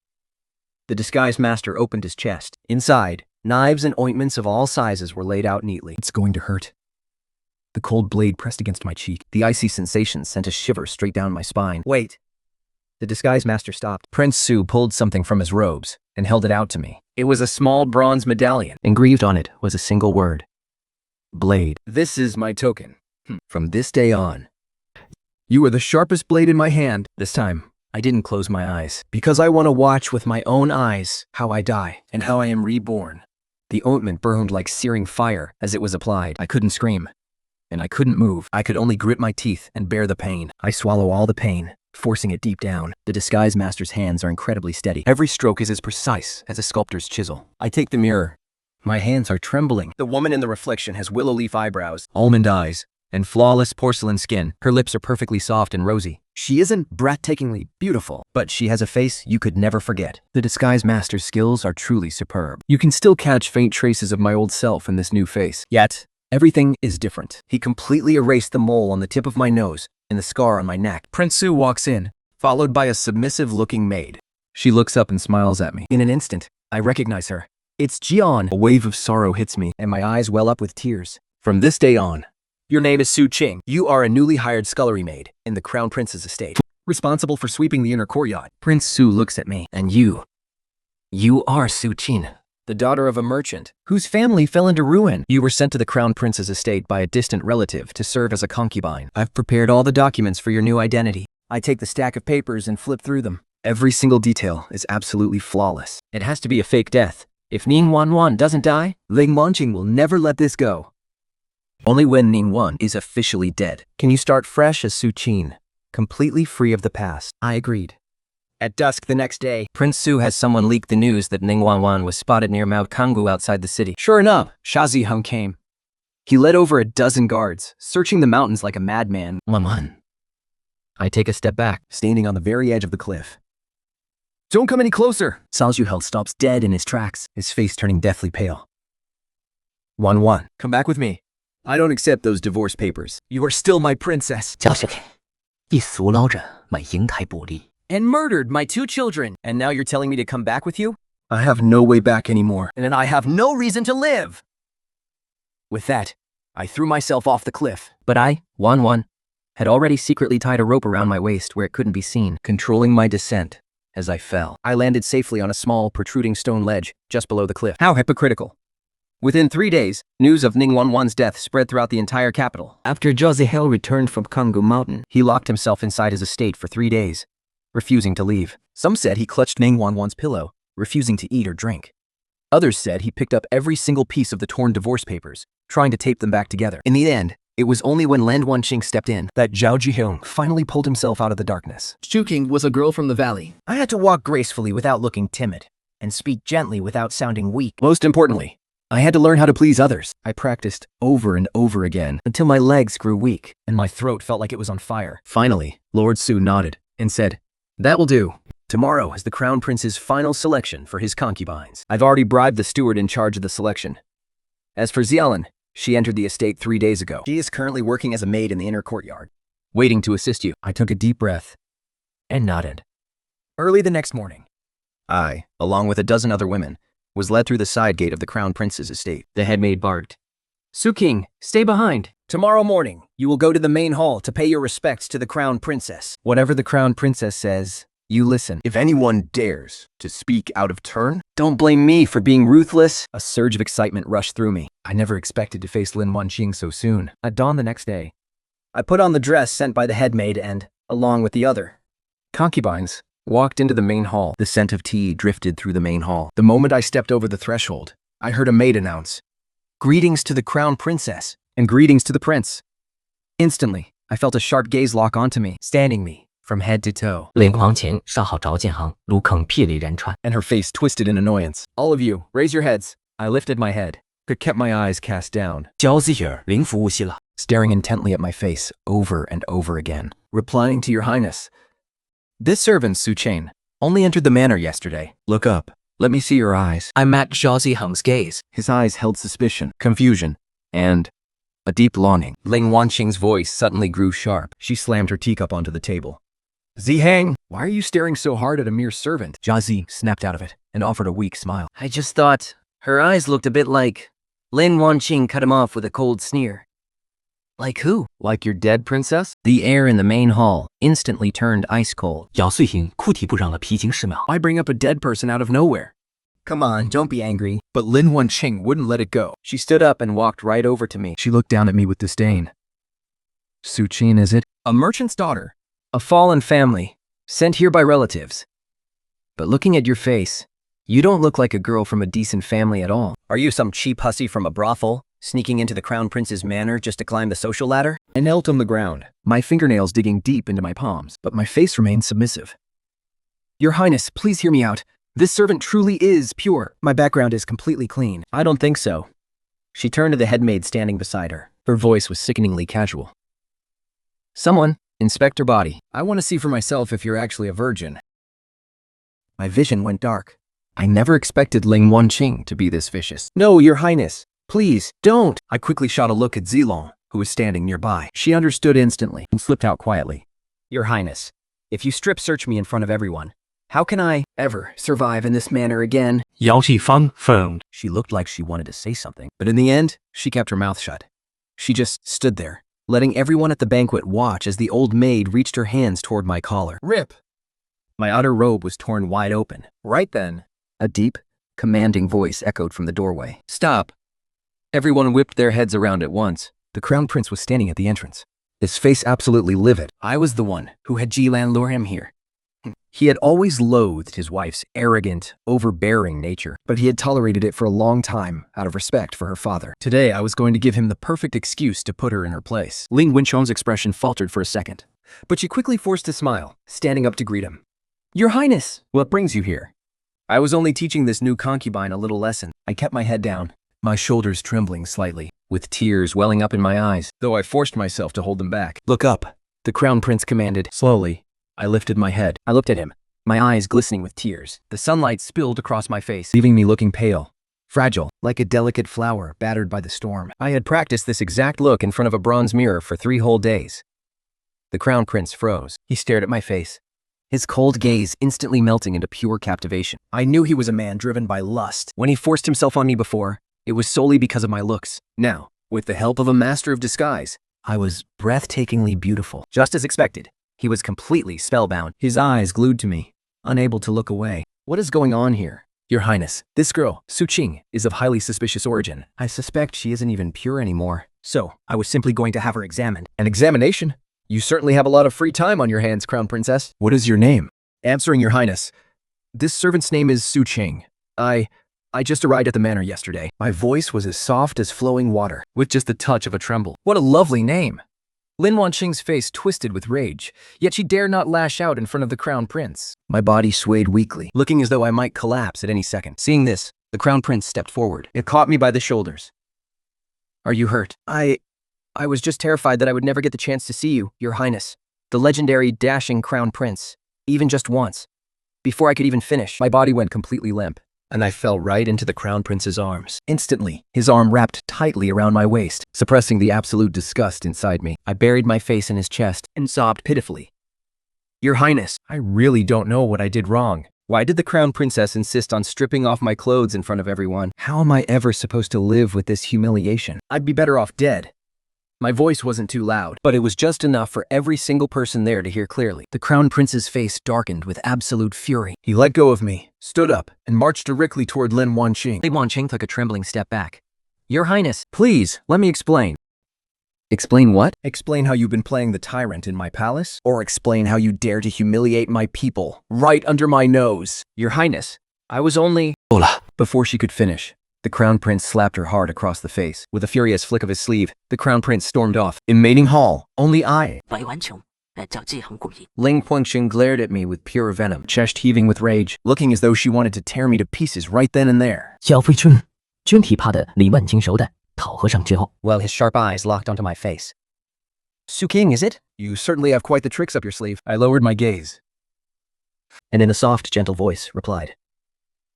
The disguise master opened his chest. Inside, knives and ointments of all sizes were laid out neatly. It's going to hurt. The cold blade pressed against my cheek. The icy sensation sent a shiver straight down my spine. Wait. The disguise master stopped. Prince Su pulled something from his robes and held it out to me. It was a small bronze medallion. Engraved on it was a single word. Blade. This is my token. From this day on, you are the sharpest blade in my hand. This time, I didn't close my eyes, because I want to watch with my own eyes how I die and how I am reborn. The ointment burned like searing fire as it was applied. I couldn't scream, and I couldn't move. I could only grit my teeth and bear the pain. I swallow all the pain, forcing it deep down. The disguise master's hands are incredibly steady. Every stroke is as precise as a sculptor's chisel. I take the mirror. My hands are trembling. The woman in the reflection has willow leaf eyebrows, almond eyes, and flawless porcelain skin. Her lips are perfectly soft and rosy. She isn't breathtakingly beautiful, but she has a face you could never forget. The disguise master's skills are truly superb. You can still catch faint traces of my old self in this new face. Yet, everything is different. He completely erased the mole on the tip of my nose and the scar on my neck. Prince Su walks in, followed by a submissive-looking maid. She looks up and smiles at me. In an instant, I recognize her. It's Jian. A wave of sorrow hits me, and my eyes well up with tears. From this day on, your name is Su Qing. You are a newly hired scullery maid in the Crown Prince's estate, responsible for sweeping the inner courtyard. Prince Su looks at me. And you are Su Qing, the daughter of a merchant whose family fell into ruin. You were sent to the Crown Prince's estate by a distant relative to serve as a concubine. I've prepared all the documents for your new identity. I take the stack of papers and flip through them. Every single detail is absolutely flawless. It has to be a fake death. If Ning Wanwan doesn't die, Ling Wanqing will never let this go. Only when Ning Wan is officially dead can you start fresh as Su Qin, completely free of the past. I agreed. At dusk the next day, Prince Su has someone leak the news that Ning Wanwan was spotted near Mount Kanggu outside the city. Sure enough, Sha Ziheng came. He led over a dozen guards, searching the mountains like a madman. Wanwan. I take a step back, standing on the very edge of the cliff. Don't come any closer! Cao Zhuhel stops dead in his tracks, his face turning deathly pale. Wanwan, come back with me. I don't accept those divorce papers. You are still my princess. And murdered my 2 children. And now you're telling me to come back with you? I have no way back anymore, and I have no reason to live. With that, I threw myself off the cliff. But I, Wanwan, had already secretly tied a rope around my waist where it couldn't be seen, controlling my descent. As I fell, I landed safely on a small, protruding stone ledge just below the cliff. How hypocritical. Within 3 days, news of Ning Wanwan's death spread throughout the entire capital. After Zhao Zihel returned from Kanggu Mountain, he locked himself inside his estate for 3 days, refusing to leave. Some said he clutched Ning Wanwan's pillow, refusing to eat or drink. Others said he picked up every single piece of the torn divorce papers, trying to tape them back together. In the end, it was only when Lan Wanqing stepped in that Zhao Zhiheung finally pulled himself out of the darkness. Su Qing was a girl from the valley. I had to walk gracefully without looking timid, and speak gently without sounding weak. Most importantly, I had to learn how to please others. I practiced over and over again until my legs grew weak and my throat felt like it was on fire. Finally, Lord Su nodded and said, "That will do. Tomorrow is the Crown Prince's final selection for his concubines. I've already bribed the steward in charge of the selection. As for Xiaolin, she entered the estate 3 days ago. She is currently working as a maid in the inner courtyard, waiting to assist you." I took a deep breath and nodded. Early the next morning, I, along with a dozen other women, was led through the side gate of the Crown Prince's estate. The head maid barked, "Su Qing, stay behind. Tomorrow morning, you will go to the main hall to pay your respects to the Crown Princess. Whatever the Crown Princess says, you listen. If anyone dares to speak out of turn, don't blame me for being ruthless." A surge of excitement rushed through me. I never expected to face Lin Wanqing so soon. At dawn the next day, I put on the dress sent by the head maid and, along with the other concubines, walked into the main hall. The scent of tea drifted through the main hall. The moment I stepped over the threshold, I heard a maid announce, "Greetings to the Crown Princess, and greetings to the prince." Instantly, I felt a sharp gaze lock onto me, standing me from head to toe. Ling Wanqing上好找建行，如鲠霹雳连串。 And her face twisted in annoyance. "All of you, raise your heads." I lifted my head, but kept my eyes cast down, 交际儿，零服务息了。 staring intently at my face over and over again. "Replying to your highness. This servant, Su Chain, only entered the manor yesterday. Look up. Let me see your eyes." I met Zhao Ziheng's gaze. His eyes held suspicion, confusion, and a deep longing. Ling Wanqing's voice suddenly grew sharp. She slammed her teacup onto the table. "Ziheng, why are you staring so hard at a mere servant?" Jiazi snapped out of it and offered a weak smile. I just thought her eyes looked a bit like Lin Wanqing cut him off with a cold sneer. Like who? "Like your dead princess?" The air in the main hall instantly turned ice cold. 姚穗行哭啼不让了皮经10秒。 I bring up a dead person out of nowhere. Come on, don't be angry. But Lin Wanqing wouldn't let it go. She stood up and walked right over to me. She looked down at me with disdain. "Su Qin, is it? A merchant's daughter. A fallen family, sent here by relatives. But looking at your face, you don't look like a girl from a decent family at all. Are you some cheap hussy from a brothel, sneaking into the Crown Prince's manor just to climb the social ladder?" I knelt on the ground, my fingernails digging deep into my palms, but my face remained submissive. "Your Highness, please hear me out. This servant truly is pure. My background is completely clean." I don't think so. She turned to the head maid standing beside her. Her voice was sickeningly casual. "Someone, inspect her body. I want to see for myself if you're actually a virgin." My vision went dark. I never expected Ling Wanqing to be this vicious. "No, Your Highness. Please, don't." I quickly shot a look at Zilong, who was standing nearby. She understood instantly and slipped out quietly. Your Highness, if you strip search me in front of everyone, How can I ever survive in this manner again? 姚继芳 phoned. She looked like she wanted to say something, but in the end, she kept her mouth shut. She just stood there, letting everyone at the banquet watch as the old maid reached her hands toward my collar. Rip! My outer robe was torn wide open. Right then, a deep, commanding voice echoed from the doorway. Stop! Everyone whipped their heads around at once. The crown prince was standing at the entrance, his face absolutely livid. I was the one who had Jilan lure him here. He had always loathed his wife's arrogant, overbearing nature, but he had tolerated it for a long time out of respect for her father. Today, I was going to give him the perfect excuse to put her in her place. Ling Wenchong's expression faltered for a second, but she quickly forced a smile, standing up to greet him. Your Highness, what brings you here? I was only teaching this new concubine a little lesson. I kept my head down, my shoulders trembling slightly, with tears welling up in my eyes, though I forced myself to hold them back. Look up, the crown prince commanded. Slowly, I lifted my head. I looked at him, my eyes glistening with tears. The sunlight spilled across my face, leaving me looking pale, fragile, like a delicate flower battered by the storm. I had practiced this exact look in front of a bronze mirror for 3 whole days. The crown prince froze. He stared at my face, his cold gaze instantly melting into pure captivation. I knew he was a man driven by lust. When he forced himself on me before, it was solely because of my looks. Now, with the help of a master of disguise, I was breathtakingly beautiful. Just as expected, he was completely spellbound, his eyes glued to me, unable to look away. What is going on here? Your Highness, this girl, Su Qing, is of highly suspicious origin. I suspect she isn't even pure anymore. So, I was simply going to have her examined. An examination? You certainly have a lot of free time on your hands, Crown Princess. What is your name? Answering, Your Highness. This servant's name is Su Qing. I just arrived at the manor yesterday. My voice was as soft as flowing water, with just the touch of a tremble. What a lovely name! Lin Wanqing's face twisted with rage, yet she dared not lash out in front of the crown prince. My body swayed weakly, looking as though I might collapse at any second. Seeing this, the crown prince stepped forward. It caught me by the shoulders. Are you hurt? I was just terrified that I would never get the chance to see you, Your Highness. The legendary, dashing crown prince. Even just once. Before I could even finish, my body went completely limp, and I fell right into the crown prince's arms. Instantly, his arm wrapped tightly around my waist, suppressing the absolute disgust inside me. I buried my face in his chest and sobbed pitifully. Your Highness, I really don't know what I did wrong. Why did the crown princess insist on stripping off my clothes in front of everyone? How am I ever supposed to live with this humiliation? I'd be better off dead. My voice wasn't too loud, but it was just enough for every single person there to hear clearly. The crown prince's face darkened with absolute fury. He let go of me, stood up, and marched directly toward Lin Wanqing. Lin Wanqing took a trembling step back. Your Highness, please, let me explain. Explain what? Explain how you've been playing the tyrant in my palace? Or explain how you dare to humiliate my people, right under my nose? Your Highness, I was only... Hola. Before she could finish, the crown prince slapped her hard across the face. With a furious flick of his sleeve, the crown prince stormed off. In mating hall, only I... Ling Wanqing glared at me with pure venom, chest heaving with rage, looking as though she wanted to tear me to pieces right then and there. 萧飞春，君提怕的李万金手的讨和尚之后， Well, his sharp eyes locked onto my face. Su Qing, is it? You certainly have quite the tricks up your sleeve. I lowered my gaze, and in a soft, gentle voice, replied,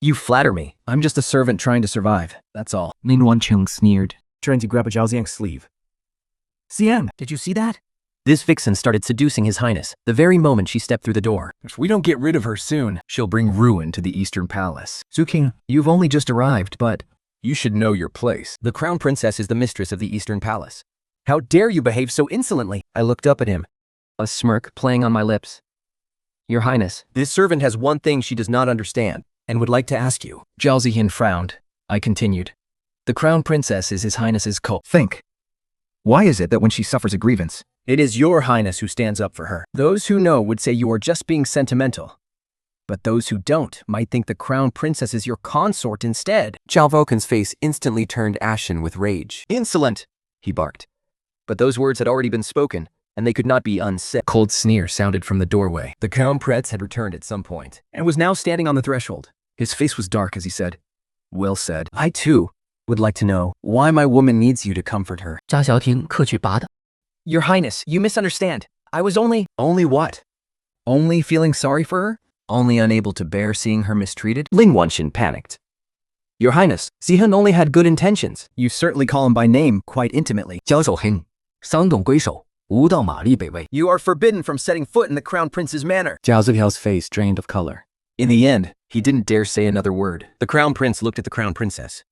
You flatter me. I'm just a servant trying to survive, that's all. Lin Wanqing sneered. Trying to grab a Zhao Xiang's sleeve. CM, did you see that? This vixen started seducing His Highness the very moment she stepped through the door. If we don't get rid of her soon, she'll bring ruin to the Eastern Palace. Su Qing, you've only just arrived, but you should know your place. The Crown Princess is the mistress of the Eastern Palace. How dare you behave so insolently? I looked up at him, a smirk playing on my lips. Your Highness, this servant has one thing she does not understand, and would like to ask you. Zhao Ziyin frowned. I continued. The Crown Princess is His Highness's co. Think. Why is it that when she suffers a grievance, it is your Highness who stands up for her? Those who know would say you are just being sentimental. But those who don't might think the Crown Princess is your consort instead. Zhao Voken's face instantly turned ashen with rage. Insolent, he barked. But those words had already been spoken, and they could not be unsaid. A cold sneer sounded from the doorway. The Crown Prince had returned at some point, and was now standing on the threshold. His face was dark as he said, Well said. I too would like to know why my woman needs you to comfort her. 扎小婷客去拔的。 Your Highness, you misunderstand. I was only... Only what? Only feeling sorry for her? Only unable to bear seeing her mistreated? Ling Wanqing panicked. Your Highness, Zihen only had good intentions. You certainly call him by name quite intimately. 交手黑，桑洞归手，无到马力北魏。 You are forbidden from setting foot in the Crown Prince's manor. Zhao Zihao's face drained of color. In the end, he didn't dare say another word. The Crown Prince looked at the Crown Princess.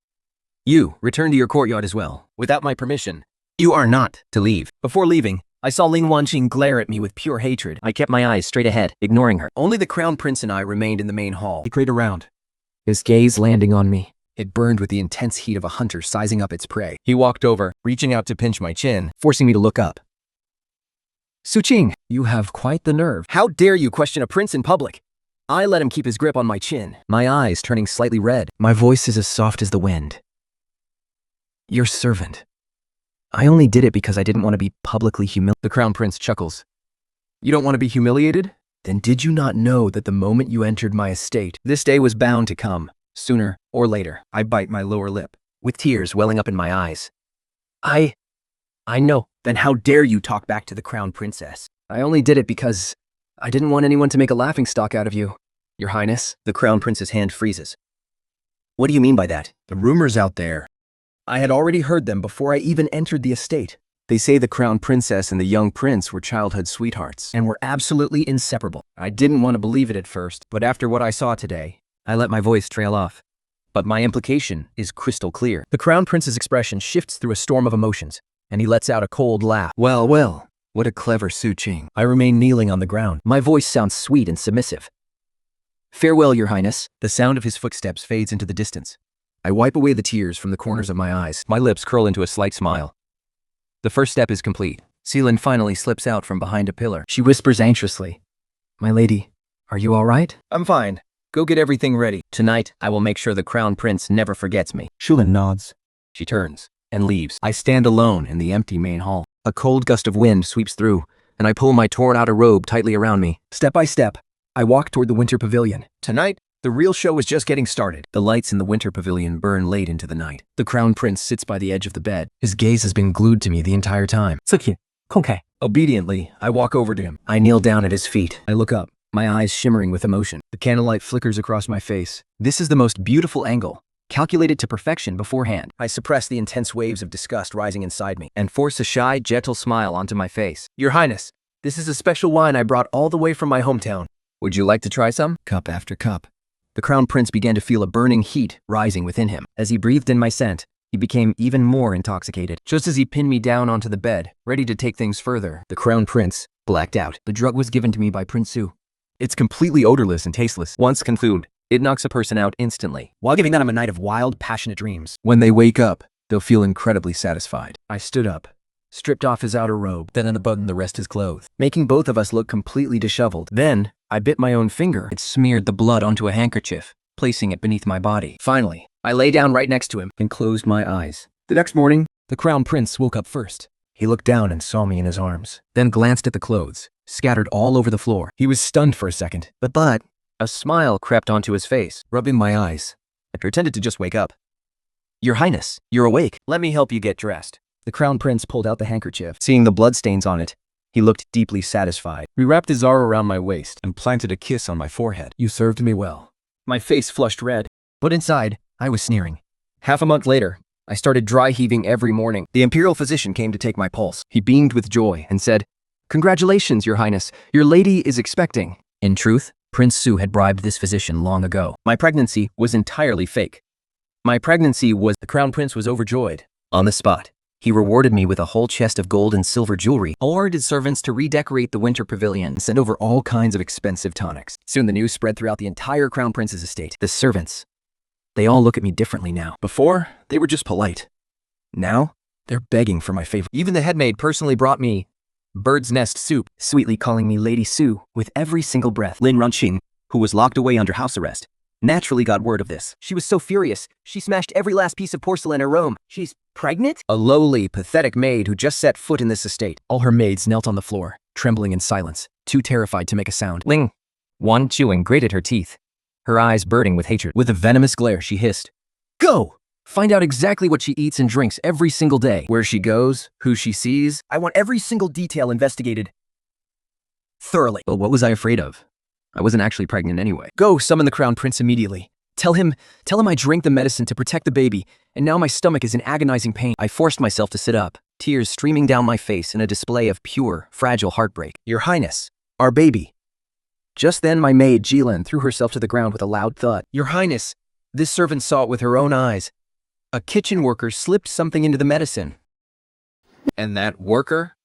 You, return to your courtyard as well. Without my permission, you are not to leave. Before leaving, I saw Ling Wanqing glare at me with pure hatred. I kept my eyes straight ahead, ignoring her. Only the Crown Prince and I remained in the main hall. He prayed around, His gaze landing on me. It burned with the intense heat of a hunter sizing up its prey. He walked over, reaching out to pinch my chin, forcing me to look up. Su Qing, you have quite the nerve. How dare you question a prince in public? I let him keep his grip on my chin, my eyes turning slightly red. My voice is as soft as the wind. Your servant. I only did it because I didn't want to be publicly humiliated. The Crown Prince chuckles. You don't want to be humiliated? Then did you not know that the moment you entered my estate, this day was bound to come, sooner or later? I bite my lower lip, with tears welling up in my eyes. I know. Then how dare you talk back to the Crown Princess? I only did it because I didn't want anyone to make a laughingstock out of you, Your Highness. The Crown Prince's hand freezes. What do you mean by that? The rumors out there. I had already heard them before I even entered the estate. They say the Crown Princess and the young prince were childhood sweethearts and were absolutely inseparable. I didn't want to believe it at first, but after what I saw today, I let my voice trail off. But my implication is crystal clear. The Crown Prince's expression shifts through a storm of emotions, and he lets out a cold laugh. Well, what a clever Su Qing. I remain kneeling on the ground. My voice sounds sweet and submissive. Farewell, Your Highness. The sound of his footsteps fades into the distance. I wipe away the tears from the corners of my eyes. My lips curl into a slight smile. The first step is complete. Seelin finally slips out from behind a pillar. She whispers anxiously, My lady, are you all right? I'm fine. Go get everything ready. Tonight, I will make sure the Crown Prince never forgets me. Shulin nods. She turns and leaves. I stand alone in the empty main hall. A cold gust of wind sweeps through, and I pull my torn outer robe tightly around me. Step by step, I walk toward the winter pavilion. Tonight, the real show is just getting started. The lights in the winter pavilion burn late into the night. The Crown Prince sits by the edge of the bed. His gaze has been glued to me the entire time. Obediently, I walk over to him. I kneel down at his feet. I look up, my eyes shimmering with emotion. The candlelight flickers across my face. This is the most beautiful angle, calculated to perfection beforehand. I suppress the intense waves of disgust rising inside me and force a shy, gentle smile onto my face. Your Highness, this is a special wine I brought all the way from my hometown. Would you like to try some? Cup after cup. The Crown Prince began to feel a burning heat rising within him. As he breathed in my scent, he became even more intoxicated. Just as he pinned me down onto the bed, ready to take things further, the Crown Prince blacked out. The drug was given to me by Prince Su. It's completely odorless and tasteless. Once consumed, it knocks a person out instantly, while giving them a night of wild, passionate dreams. When they wake up, they'll feel incredibly satisfied. I stood up, stripped off his outer robe, then unbuttoned the rest of his clothes, making both of us look completely disheveled. Then, I bit my own finger. It smeared the blood onto a handkerchief, placing it beneath my body. Finally, I lay down right next to him and closed my eyes. The next morning, the Crown Prince woke up first. He looked down and saw me in his arms, then glanced at the clothes, scattered all over the floor. He was stunned for a second, but a smile crept onto his face. Rubbing my eyes, I pretended to just wake up. Your Highness, you're awake. Let me help you get dressed. The Crown Prince pulled out the handkerchief. Seeing the bloodstains on it, he looked deeply satisfied. He wrapped his arm around my waist and planted a kiss on my forehead. You served me well. My face flushed red, but inside, I was sneering. Half a month later, I started dry heaving every morning. The imperial physician came to take my pulse. He beamed with joy and said, Congratulations, Your Highness. Your lady is expecting. In truth, Prince Su had bribed this physician long ago. My pregnancy was entirely fake. The Crown Prince was overjoyed. On the spot, he rewarded me with a whole chest of gold and silver jewelry, ordered his servants to redecorate the winter pavilion, and send over all kinds of expensive tonics. Soon the news spread throughout the entire Crown Prince's estate. The servants, they all look at me differently now. Before, they were just polite. Now, they're begging for my favor. Even the headmaid personally brought me bird's nest soup, sweetly calling me Lady Su with every single breath. Lin Runqing, who was locked away under house arrest, naturally got word of this. She was so furious, she smashed every last piece of porcelain in her room. She's pregnant? A lowly, pathetic maid who just set foot in this estate. All her maids knelt on the floor, trembling in silence, too terrified to make a sound. Ling Wanqing grated her teeth, her eyes burning with hatred. With a venomous glare, she hissed, Go! Find out exactly what she eats and drinks every single day, where she goes, who she sees. I want every single detail investigated thoroughly. But what was I afraid of? I wasn't actually pregnant anyway. Go summon the Crown Prince immediately. Tell him I drank the medicine to protect the baby, and now my stomach is in agonizing pain. I forced myself to sit up, tears streaming down my face in a display of pure, fragile heartbreak. Your Highness, our baby. Just then my maid, Jilin, threw herself to the ground with a loud thud. Your Highness, this servant saw it with her own eyes. A kitchen worker slipped something into the medicine. And that worker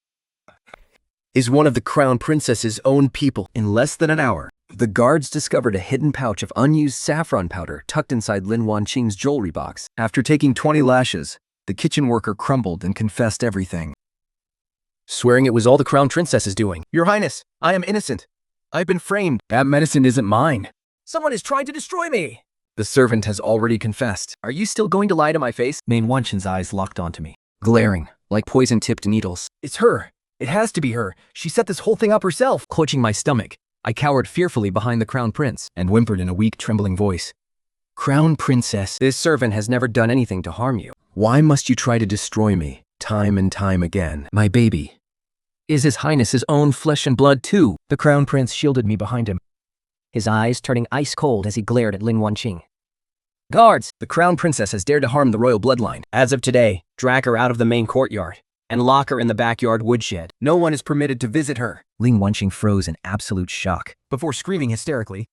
is one of the Crown Princess's own people. In less than an hour, the guards discovered a hidden pouch of unused saffron powder tucked inside Lin Wanqing's jewelry box. After taking 20 lashes, the kitchen worker crumbled and confessed everything, swearing it was all the Crown Princess's doing. Your Highness, I am innocent. I've been framed. That medicine isn't mine. Someone is trying to destroy me. The servant has already confessed. Are you still going to lie to my face? Main Wanqing's eyes locked onto me, glaring like poison-tipped needles. It's her. It has to be her. She set this whole thing up herself. Clutching my stomach, I cowered fearfully behind the Crown Prince and whimpered in a weak, trembling voice. Crown Princess, this servant has never done anything to harm you. Why must you try to destroy me, time and time again? My baby is His Highness's own flesh and blood too. The Crown Prince shielded me behind him, his eyes turning ice cold as he glared at Lin Wanqing. Guards! The Crown Princess has dared to harm the royal bloodline. As of today, drag her out of the main courtyard and lock her in the backyard woodshed. No one is permitted to visit her. Lin Wanqing froze in absolute shock before screaming hysterically,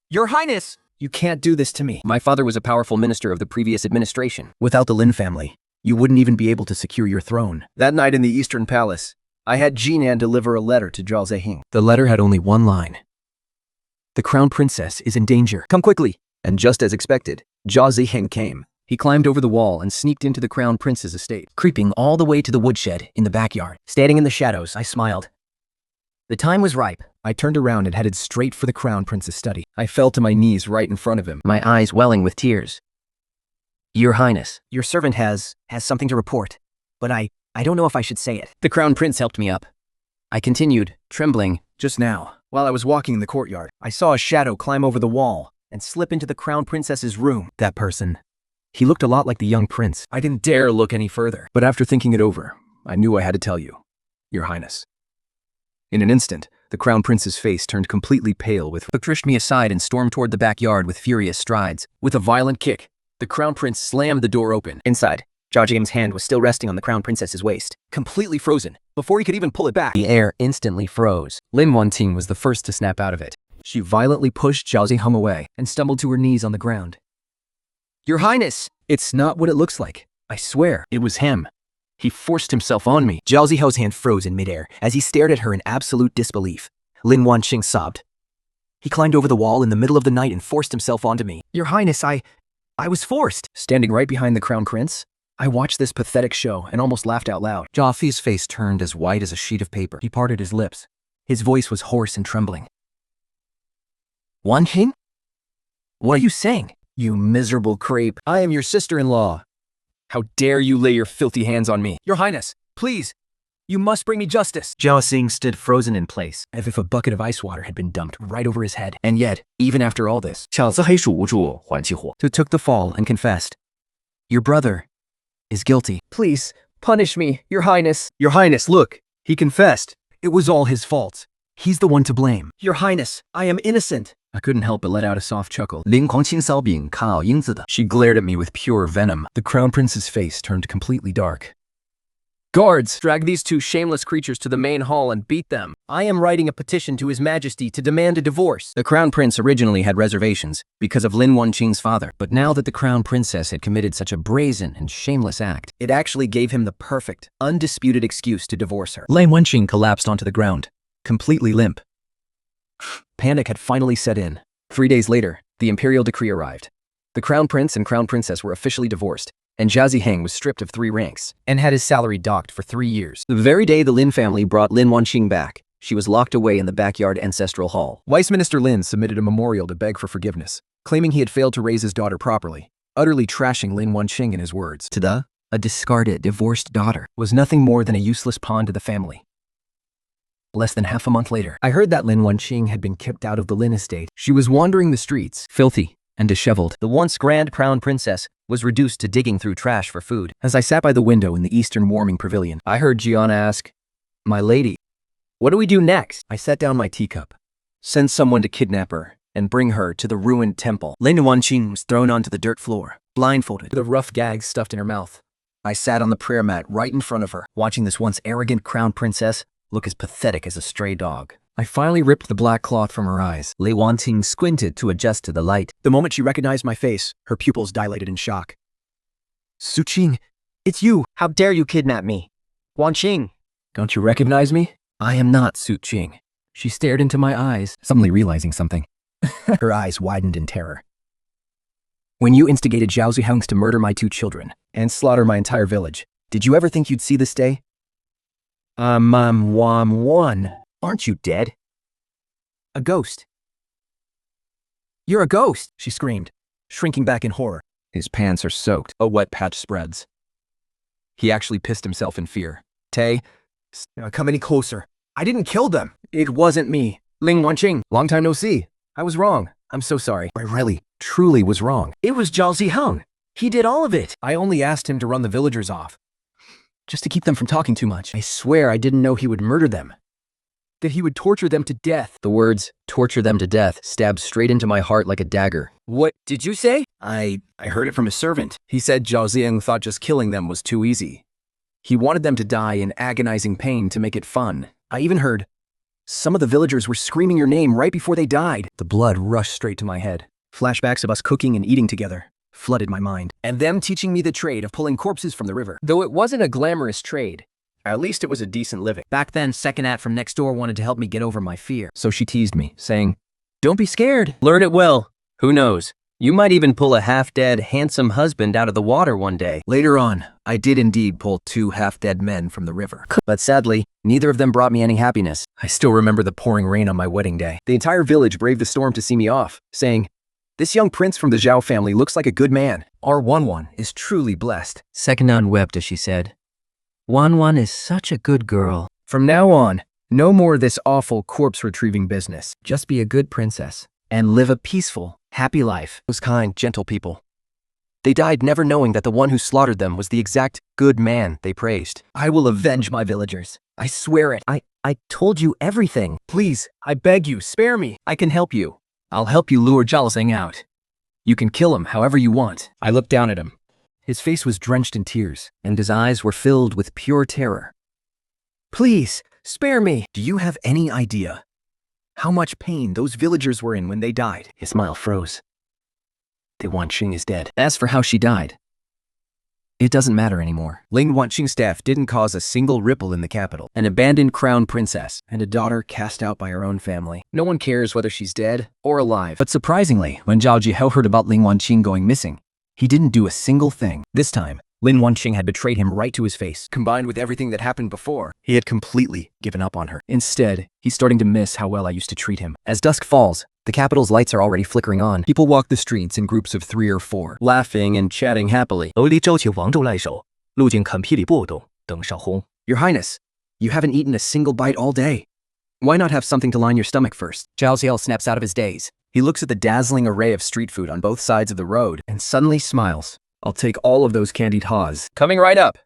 Your Highness! You can't do this to me. My father was a powerful minister of the previous administration. Without the Lin family, you wouldn't even be able to secure your throne. That night in the Eastern Palace, I had Jinan deliver a letter to Zhao Ziheng. The letter had only one line. The Crown Princess is in danger. Come quickly. And just as expected, Zhao Ziheng came. He climbed over the wall and sneaked into the Crown Prince's estate, creeping all the way to the woodshed in the backyard. Standing in the shadows, I smiled. The time was ripe. I turned around and headed straight for the Crown Prince's study. I fell to my knees right in front of him, my eyes welling with tears. Your Highness, your servant has something to report, but I don't know if I should say it. The Crown Prince helped me up. I continued, trembling. Just now, while I was walking in the courtyard, I saw a shadow climb over the wall and slip into the Crown Princess's room. That person, he looked a lot like the young prince. I didn't dare look any further. But after thinking it over, I knew I had to tell you, Your Highness. In an instant, the Crown Prince's face turned completely pale with pushed me aside and stormed toward the backyard with furious strides. With a violent kick, the Crown Prince slammed the door open. Inside, Zhao Zhieng's hand was still resting on the Crown Princess's waist, completely frozen, before he could even pull it back. The air instantly froze. Lin Wanqing was the first to snap out of it. She violently pushed Zhao Ziheng away and stumbled to her knees on the ground. Your Highness! It's not what it looks like. I swear, it was him. He forced himself on me. Zhao Ziheng's hand froze in midair as he stared at her in absolute disbelief. Lin Wanqing sobbed. He climbed over the wall in the middle of the night and forced himself onto me. Your Highness, I was forced. Standing right behind the Crown Prince, I watched this pathetic show and almost laughed out loud. Zhao Fi's face turned as white as a sheet of paper. He parted his lips. His voice was hoarse and trembling. Wanqing? What are you saying? You miserable creep. I am your sister-in-law. How dare you lay your filthy hands on me? Your Highness, please, you must bring me justice. Zhao Xing stood frozen in place, as if a bucket of ice water had been dumped right over his head. And yet, even after all this, 小子黑鼠无助，还其火。 who took the fall and confessed, Your brother is guilty. Please, punish me, Your Highness. Your Highness, look, he confessed. It was all his fault. He's the one to blame. Your Highness, I am innocent. I couldn't help but let out a soft chuckle. 灵狂青烧饼看好英子的。 She glared at me with pure venom. The Crown Prince's face turned completely dark. Guards, drag these two shameless creatures to the main hall and beat them. I am writing a petition to His Majesty to demand a divorce. The Crown Prince originally had reservations because of Lin Wanqing's father, but now that the Crown Princess had committed such a brazen and shameless act, it actually gave him the perfect, undisputed excuse to divorce her. Lin Wanqing collapsed onto the ground, completely limp. Panic had finally set in. 3 days later, the imperial decree arrived. The Crown Prince and Crown Princess were officially divorced, and Zhao Ziheng was stripped of 3 ranks and had his salary docked for 3 years. The very day the Lin family brought Lin Wanqing back, she was locked away in the backyard ancestral hall. Vice Minister Lin submitted a memorial to beg for forgiveness, claiming he had failed to raise his daughter properly, utterly trashing Lin Wanqing in his words. Tada, a discarded, divorced daughter, was nothing more than a useless pawn to the family. Less than half a month later, I heard that Lin Wanqing had been kicked out of the Lin estate. She was wandering the streets, filthy and disheveled. The once grand Crown Princess was reduced to digging through trash for food. As I sat by the window in the Eastern warming pavilion, I heard Gianna ask, My lady, what do we do next? I set down my teacup. Send someone to kidnap her and bring her to the ruined temple. Lin Wanqing was thrown onto the dirt floor, blindfolded, with a rough gag stuffed in her mouth. I sat on the prayer mat right in front of her, watching this once arrogant Crown Princess look as pathetic as a stray dog. I finally ripped the black cloth from her eyes. Lei Wanting squinted to adjust to the light. The moment she recognized my face, her pupils dilated in shock. Su Qing, it's you! How dare you kidnap me? Wanqing! Don't you recognize me? I am not Su Qing. She stared into my eyes, suddenly realizing something. Her eyes widened in terror. When you instigated Zhao Zihongs to murder my 2 children and slaughter my entire village, did you ever think you'd see this day? One. Aren't you dead? A ghost. You're a ghost, she screamed, shrinking back in horror. His pants are soaked. A wet patch spreads. He actually pissed himself in fear. Tay, Come any closer. I didn't kill them. it wasn't me. Ling Wanqing, long time no see. I was wrong. I'm so sorry. I really, truly was wrong. It was Zhao Zihong. He did all of it. I only asked him to run the villagers off, just to keep them from talking too much. I swear I didn't know he would murder them, that he would torture them to death. The words, torture them to death, stabbed straight into my heart like a dagger. What did you say? I heard it from a servant. He said Zhao Ziyang thought just killing them was too easy. He wanted them to die in agonizing pain to make it fun. I even heard some of the villagers were screaming your name right before they died. The blood rushed straight to my head. Flashbacks of us cooking and eating together flooded my mind. And them teaching me the trade of pulling corpses from the river. Though it wasn't a glamorous trade, at least it was a decent living. Back then, Second At from next door wanted to help me get over my fear. So she teased me, saying, "Don't be scared. Learn it well. Who knows? You might even pull a half-dead, handsome husband out of the water one day. Later on, I did indeed pull 2 half-dead men from the river. But sadly, neither of them brought me any happiness. I still remember the pouring rain on my wedding day. The entire village braved the storm to see me off, saying, "This young prince from the Zhao family looks like a good man. Our Wanwan is truly blessed." Second An wept as she said, Wanwan is such a good girl. From now on, no more this awful corpse retrieving business. Just be a good princess and live a peaceful, happy life. Those kind, gentle people. They died never knowing that the one who slaughtered them was the exact good man they praised. I will avenge my villagers. I swear it. I told you everything. Please, I beg you, spare me. I can help you. I'll help you lure Zhao out. You can kill him however you want. I looked down at him. His face was drenched in tears, and his eyes were filled with pure terror. Please, spare me. Do you have any idea how much pain those villagers were in when they died? His smile froze. The Wanqing is dead. As for how she died, it doesn't matter anymore. Ling Wanqing's death didn't cause a single ripple in the capital. An abandoned crown princess and a daughter cast out by her own family. No one cares whether she's dead or alive. But surprisingly, when Zhao Jihao heard about Ling Wanqing going missing, he didn't do a single thing. This time, Lin Wanqing had betrayed him right to his face. combined with everything that happened before, he had completely given up on her. Instead, he's starting to miss how well I used to treat him. As dusk falls, the capital's lights are already flickering on. People walk the streets in groups of 3 or 4, laughing and chatting happily. 楼里召集王州来手，路径看霹雳波动，等少红。 Your Highness, you haven't eaten a single bite all day. Why not have something to line your stomach first? Zhao Xiao snaps out of his daze. He looks at the dazzling array of street food on both sides of the road and suddenly smiles. I'll take all of those candied haws. Coming right up.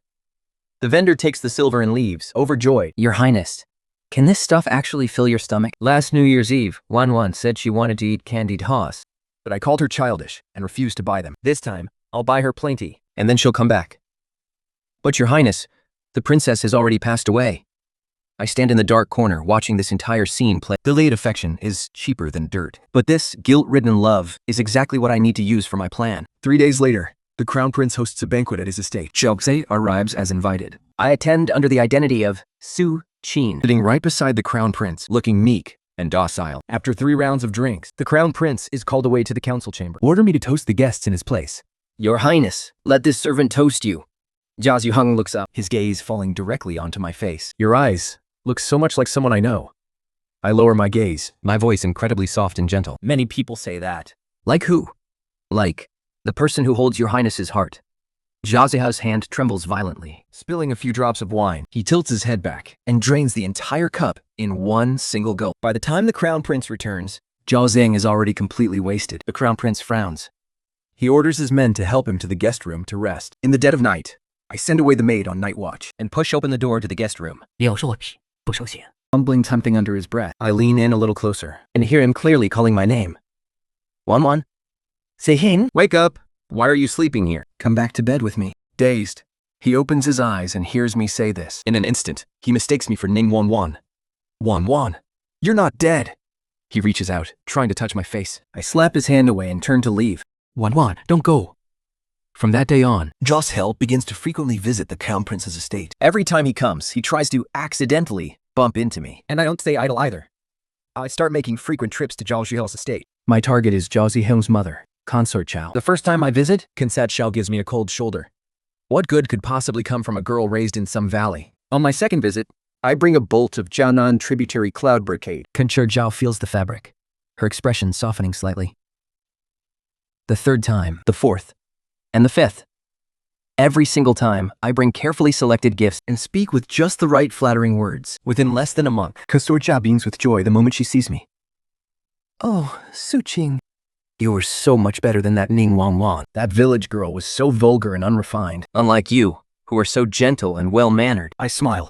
The vendor takes the silver and leaves, overjoyed. Your Highness, can this stuff actually fill your stomach? Last New Year's Eve, Wanwan said she wanted to eat candied haws. But I called her childish and refused to buy them. This time, I'll buy her plenty, and then she'll come back. But Your Highness, the princess has already passed away. I stand in the dark corner watching this entire scene play. Delayed affection is cheaper than dirt. But this guilt-ridden love is exactly what I need to use for my plan. 3 days later, the crown prince hosts a banquet at his estate. Zhao arrives as invited. I attend under the identity of Su Qin, sitting right beside the crown prince, looking meek and docile. After 3 rounds of drinks, the crown prince is called away to the council chamber. Order me to toast the guests in his place. Your Highness, let this servant toast you. Jia Zihong looks up. His gaze falling directly onto my face. Your eyes look so much like someone I know. I lower my gaze, my voice incredibly soft and gentle. Many people say that. Like who? Like the person who holds Your Highness's heart. Jia Zihao's hand trembles violently, spilling a few drops of wine. He tilts his head back and drains the entire cup in one single gulp. By the time the crown prince returns, Zhao Zhang is already completely wasted. The crown prince frowns. He orders his men to help him to the guest room to rest. In the dead of night, I send away the maid on night watch and push open the door to the guest room. 料是我皮，不手写。 Mumbling something under his breath, I lean in a little closer and hear him clearly calling my name. Wanwan? Zihin? Wake up! Why are you sleeping here? Come back to bed with me. Dazed, he opens his eyes and hears me say this. In an instant, he mistakes me for Ning Wanwan. Wanwan. You're not dead. He reaches out, trying to touch my face. I slap his hand away and turn to leave. Wan, don't go. From that day on, Joshel begins to frequently visit the Crown Prince's estate. every time he comes, he tries to accidentally bump into me. And I don't stay idle either. I start making frequent trips to Zhao Zihel's estate. My target is Zhao Ziheng's mother, Consort Zhao. The first time I visit, Consat Zhao gives me a cold shoulder. What good could possibly come from a girl raised in some valley? On my second visit, I bring a bolt of Jianan tributary cloud brocade. Consort Zhao feels the fabric, her expression softening slightly. The third time, the fourth, and the fifth. Every single time, I bring carefully selected gifts and speak with just the right flattering words. Within less than a month, Consort Zhao beams with joy the moment she sees me. Oh, Suqing. You were so much better than that Ning Wang. That village girl was so vulgar and unrefined. Unlike you, who are so gentle and well-mannered. I smile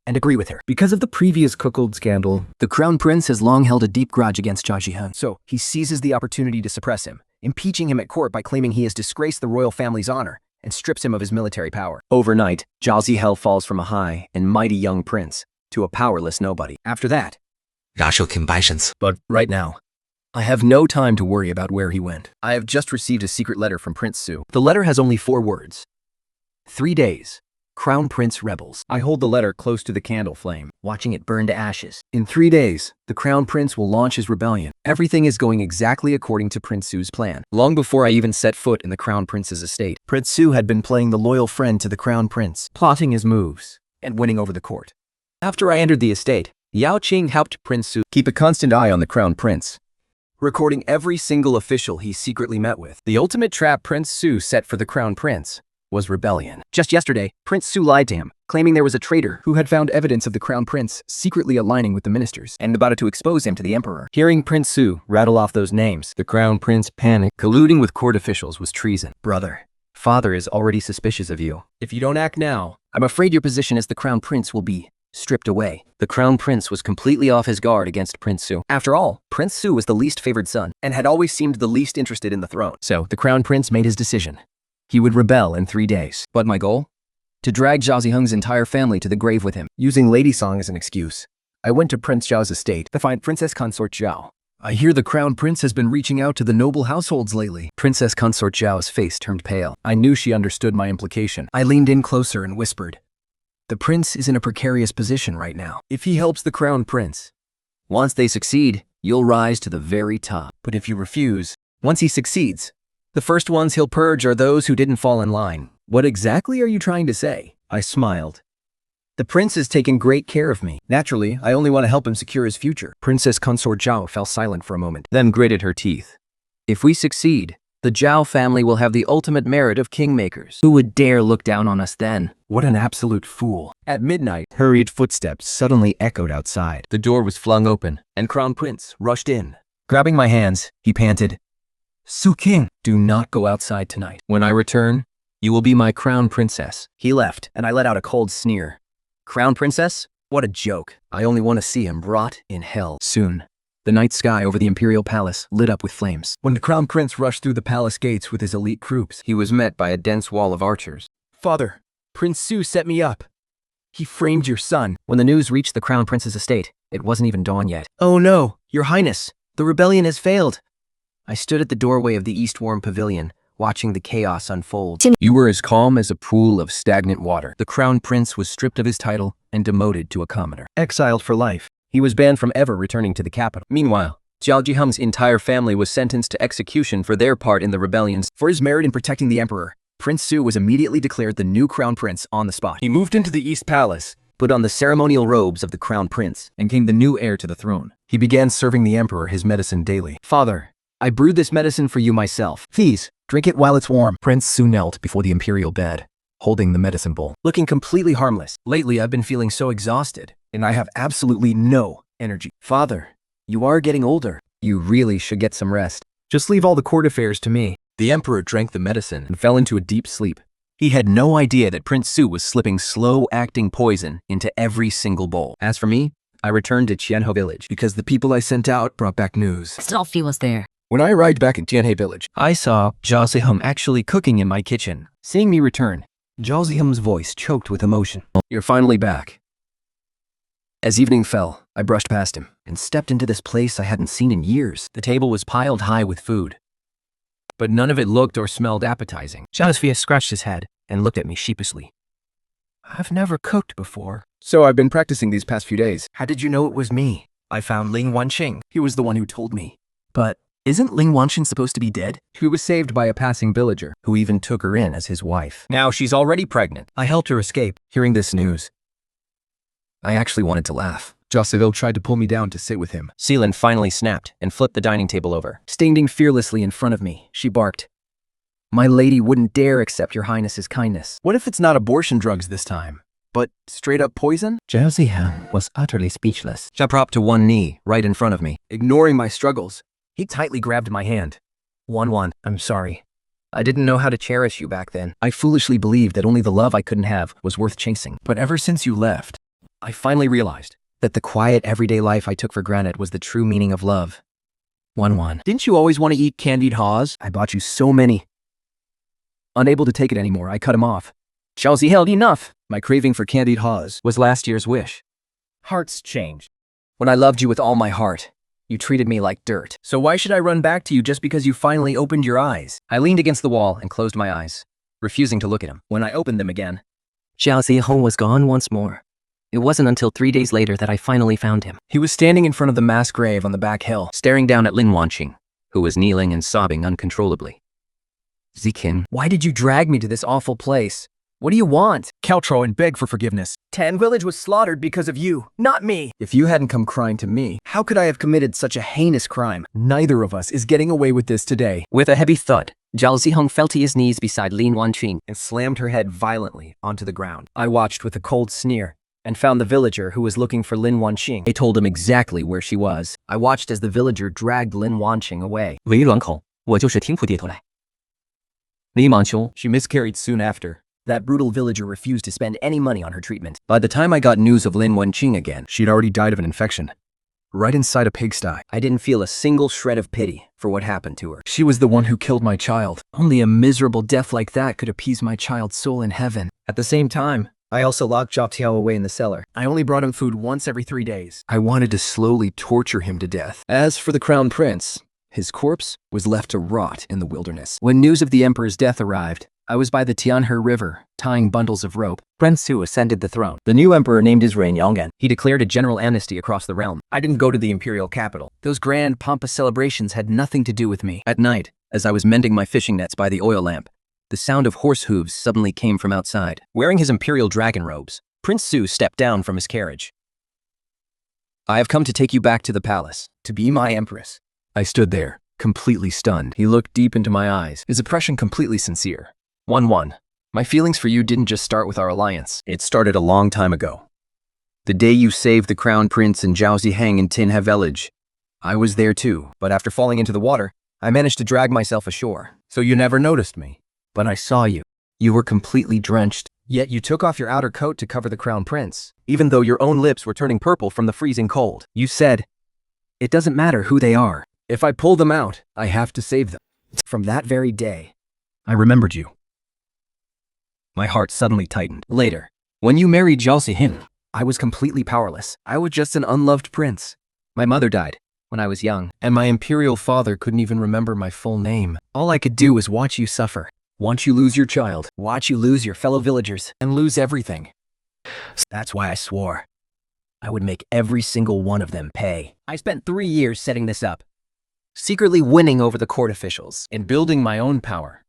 and agree with her. Because of the previous cuckold scandal, the Crown Prince has long held a deep grudge against Zhao Ziheng. So he seizes the opportunity to suppress him, impeaching him at court by claiming he has disgraced the royal family's honor and strips him of his military power. Overnight, Zhao Ziheng falls from a high and mighty young prince to a powerless nobody. After that, but right now, I have no time to worry about where he went. I have just received a secret letter from Prince Su. The letter has only 4 words. 3 days. Crown Prince rebels. I hold the letter close to the candle flame, watching it burn to ashes. In 3 days, the Crown Prince will launch his rebellion. Everything is going exactly according to Prince Su's plan. Long before I even set foot in the Crown Prince's estate, Prince Su had been playing the loyal friend to the Crown Prince, plotting his moves, and winning over the court. After I entered the estate, Yao Qing helped Prince Su keep a constant eye on the Crown Prince, recording every single official he secretly met with. The ultimate trap Prince Su set for the Crown Prince was rebellion. Just yesterday, Prince Su lied to him, claiming there was a traitor who had found evidence of the Crown Prince secretly aligning with the ministers and about to expose him to the emperor. Hearing Prince Su rattle off those names, the Crown Prince panicked. Colluding with court officials was treason. Brother, father is already suspicious of you. If you don't act now, I'm afraid your position as the Crown Prince will be stripped away. The Crown Prince was completely off his guard against Prince Su. After all, Prince Su was the least favored son and had always seemed the least interested in the throne. So the Crown Prince made his decision. He would rebel in 3 days. But my goal? To drag Zhao Ziheng's entire family to the grave with him. Using Lady Song as an excuse, I went to Prince Zhao's estate to find Princess Consort Zhao. I hear the Crown Prince has been reaching out to the noble households lately. Princess Consort Zhao's face turned pale. I knew she understood my implication. I leaned in closer and whispered, the prince is in a precarious position right now. If he helps the Crown Prince, once they succeed, you'll rise to the very top. But if you refuse, once he succeeds, the first ones he'll purge are those who didn't fall in line. What exactly are you trying to say? I smiled. The prince has taken great care of me. Naturally, I only want to help him secure his future. Princess Consort Zhao fell silent for a moment, then gritted her teeth. If we succeed, the Zhao family will have the ultimate merit of kingmakers. Who would dare look down on us then? What an absolute fool. At midnight, hurried footsteps suddenly echoed outside. The door was flung open, and Crown Prince rushed in. Grabbing my hands, he panted, Su King, do not go outside tonight. When I return, you will be my Crown Princess. He left, and I let out a cold sneer. Crown Princess? What a joke. I only want to see him rot in hell soon. The night sky over the Imperial Palace lit up with flames. When the Crown Prince rushed through the palace gates with his elite troops, he was met by a dense wall of archers. Father, Prince Su set me up. He framed your son. When the news reached the Crown Prince's estate, it wasn't even dawn yet. Oh no, Your Highness, the rebellion has failed. I stood at the doorway of the Eastwarm Pavilion, watching the chaos unfold. You were as calm as a pool of stagnant water. The Crown Prince was stripped of his title and demoted to a commoner. Exiled for life. He was banned from ever returning to the capital. Meanwhile, Zhao Ziheng's entire family was sentenced to execution for their part in the rebellions. For his merit in protecting the emperor, Prince Su was immediately declared the new Crown Prince on the spot. He moved into the East Palace, put on the ceremonial robes of the Crown Prince, and became the new heir to the throne. He began serving the emperor his medicine daily. Father, I brewed this medicine for you myself. Please, drink it while it's warm. Prince Su knelt before the imperial bed, holding the medicine bowl, looking completely harmless. Lately, I've been feeling so exhausted, and I have absolutely no energy. Father, you are getting older. You really should get some rest. Just leave all the court affairs to me. The emperor drank the medicine and fell into a deep sleep. He had no idea that Prince Su was slipping slow-acting poison into every single bowl. As for me, I returned to Qianhe village because the people I sent out brought back news. Selfie was there. When I arrived back in Qianhe village, I saw Zhao Ziheng actually cooking in my kitchen. Seeing me return, Zhao Ziheng's voice choked with emotion. You're finally back. As evening fell, I brushed past him and stepped into this place I hadn't seen in years. The table was piled high with food, but none of it looked or smelled appetizing. Xiaosfia scratched his head and looked at me sheepishly. I've never cooked before, so I've been practicing these past few days. How did you know it was me? I found Ling Wanqing. He was the one who told me. But isn't Ling Wanqing supposed to be dead? She was saved by a passing villager, who even took her in as his wife. Now she's already pregnant. I helped her escape. Hearing this news, I actually wanted to laugh. Jocelyn tried to pull me down to sit with him. Seelin finally snapped and flipped the dining table over. Standing fearlessly in front of me, she barked. My lady wouldn't dare accept your highness's kindness. What if it's not abortion drugs this time, but straight up poison? Zhao Zihan was utterly speechless. She propped to one knee right in front of me. Ignoring my struggles, he tightly grabbed my hand. Wan, I'm sorry. I didn't know how to cherish you back then. I foolishly believed that only the love I couldn't have was worth chasing. But ever since you left, I finally realized that the quiet, everyday life I took for granted was the true meaning of love. Wan. Didn't you always want to eat candied haws? I bought you so many. Unable to take it anymore, I cut him off. Xiaozi held enough. My craving for candied haws was last year's wish. Hearts change. When I loved you with all my heart, you treated me like dirt. So why should I run back to you just because you finally opened your eyes? I leaned against the wall and closed my eyes, refusing to look at him. When I opened them again, Zhao Zihan was gone once more. It wasn't until 3 days later that I finally found him. He was standing in front of the mass grave on the back hill, Staring down at Lin Wanqing, who was kneeling and sobbing uncontrollably. Zikin, Why did you drag me to this awful place? What do you want? Caltro and beg for forgiveness. Tan Village was slaughtered because of you, not me. If you hadn't come crying to me, how could I have committed such a heinous crime? Neither of us is getting away with this today. with a heavy thud, Zhao Zihan fell to his knees beside Lin Wanqing. And slammed her head violently onto the ground. I watched with a cold sneer and found the villager who was looking for Lin Wanqing. I told him exactly where she was. I watched as the villager dragged Lin Wanqing away. 唯一软口，我就是听不跌头来。李莽兄， She miscarried soon after. That brutal villager refused to spend any money on her treatment. By the time I got news of Lin Wenqing again, she'd already died of an infection. Right inside a pigsty. I didn't feel a single shred of pity for what happened to her. She was the one who killed my child. Only a miserable death like that could appease my child's soul in heaven. At the same time, I also locked Zhao Tiao away in the cellar. I only brought him food once every 3 days. I wanted to slowly torture him to death. As for the crown prince, his corpse was left to rot in the wilderness. When news of the emperor's death arrived, I was by the Tianhe River, tying bundles of rope. Prince Su ascended the throne. The new emperor named his reign Yong'an. He declared a general amnesty across the realm. I didn't go to the imperial capital. Those grand, pompous celebrations had nothing to do with me. At night, as I was mending my fishing nets by the oil lamp, the sound of horse hooves suddenly came from outside. Wearing his imperial dragon robes, Prince Su stepped down from his carriage. I have come to take you back to the palace, to be my empress. I stood there, completely stunned. He looked deep into my eyes, his expression completely sincere. 1-1. My feelings for you didn't just start with our alliance. It started a long time ago. The day you saved the crown prince and Zhao Zihang in Tinhe village. I was there too, but after falling into the water, I managed to drag myself ashore. So you never noticed me. But I saw you. You were completely drenched, yet you took off your outer coat to cover the crown prince, even though your own lips were turning purple from the freezing cold. You said, "It doesn't matter who they are. If I pull them out, I have to save them." From that very day, I remembered you. My heart suddenly tightened. Later, when you married Zhao Zihin, I was completely powerless. I was just an unloved prince. My mother died when I was young, and my imperial father couldn't even remember my full name. All I could do was watch you suffer. Watch you lose your child. Watch you lose your fellow villagers and lose everything. That's why I swore I would make every single one of them pay. I spent 3 years setting this up, secretly winning over the court officials and building my own power.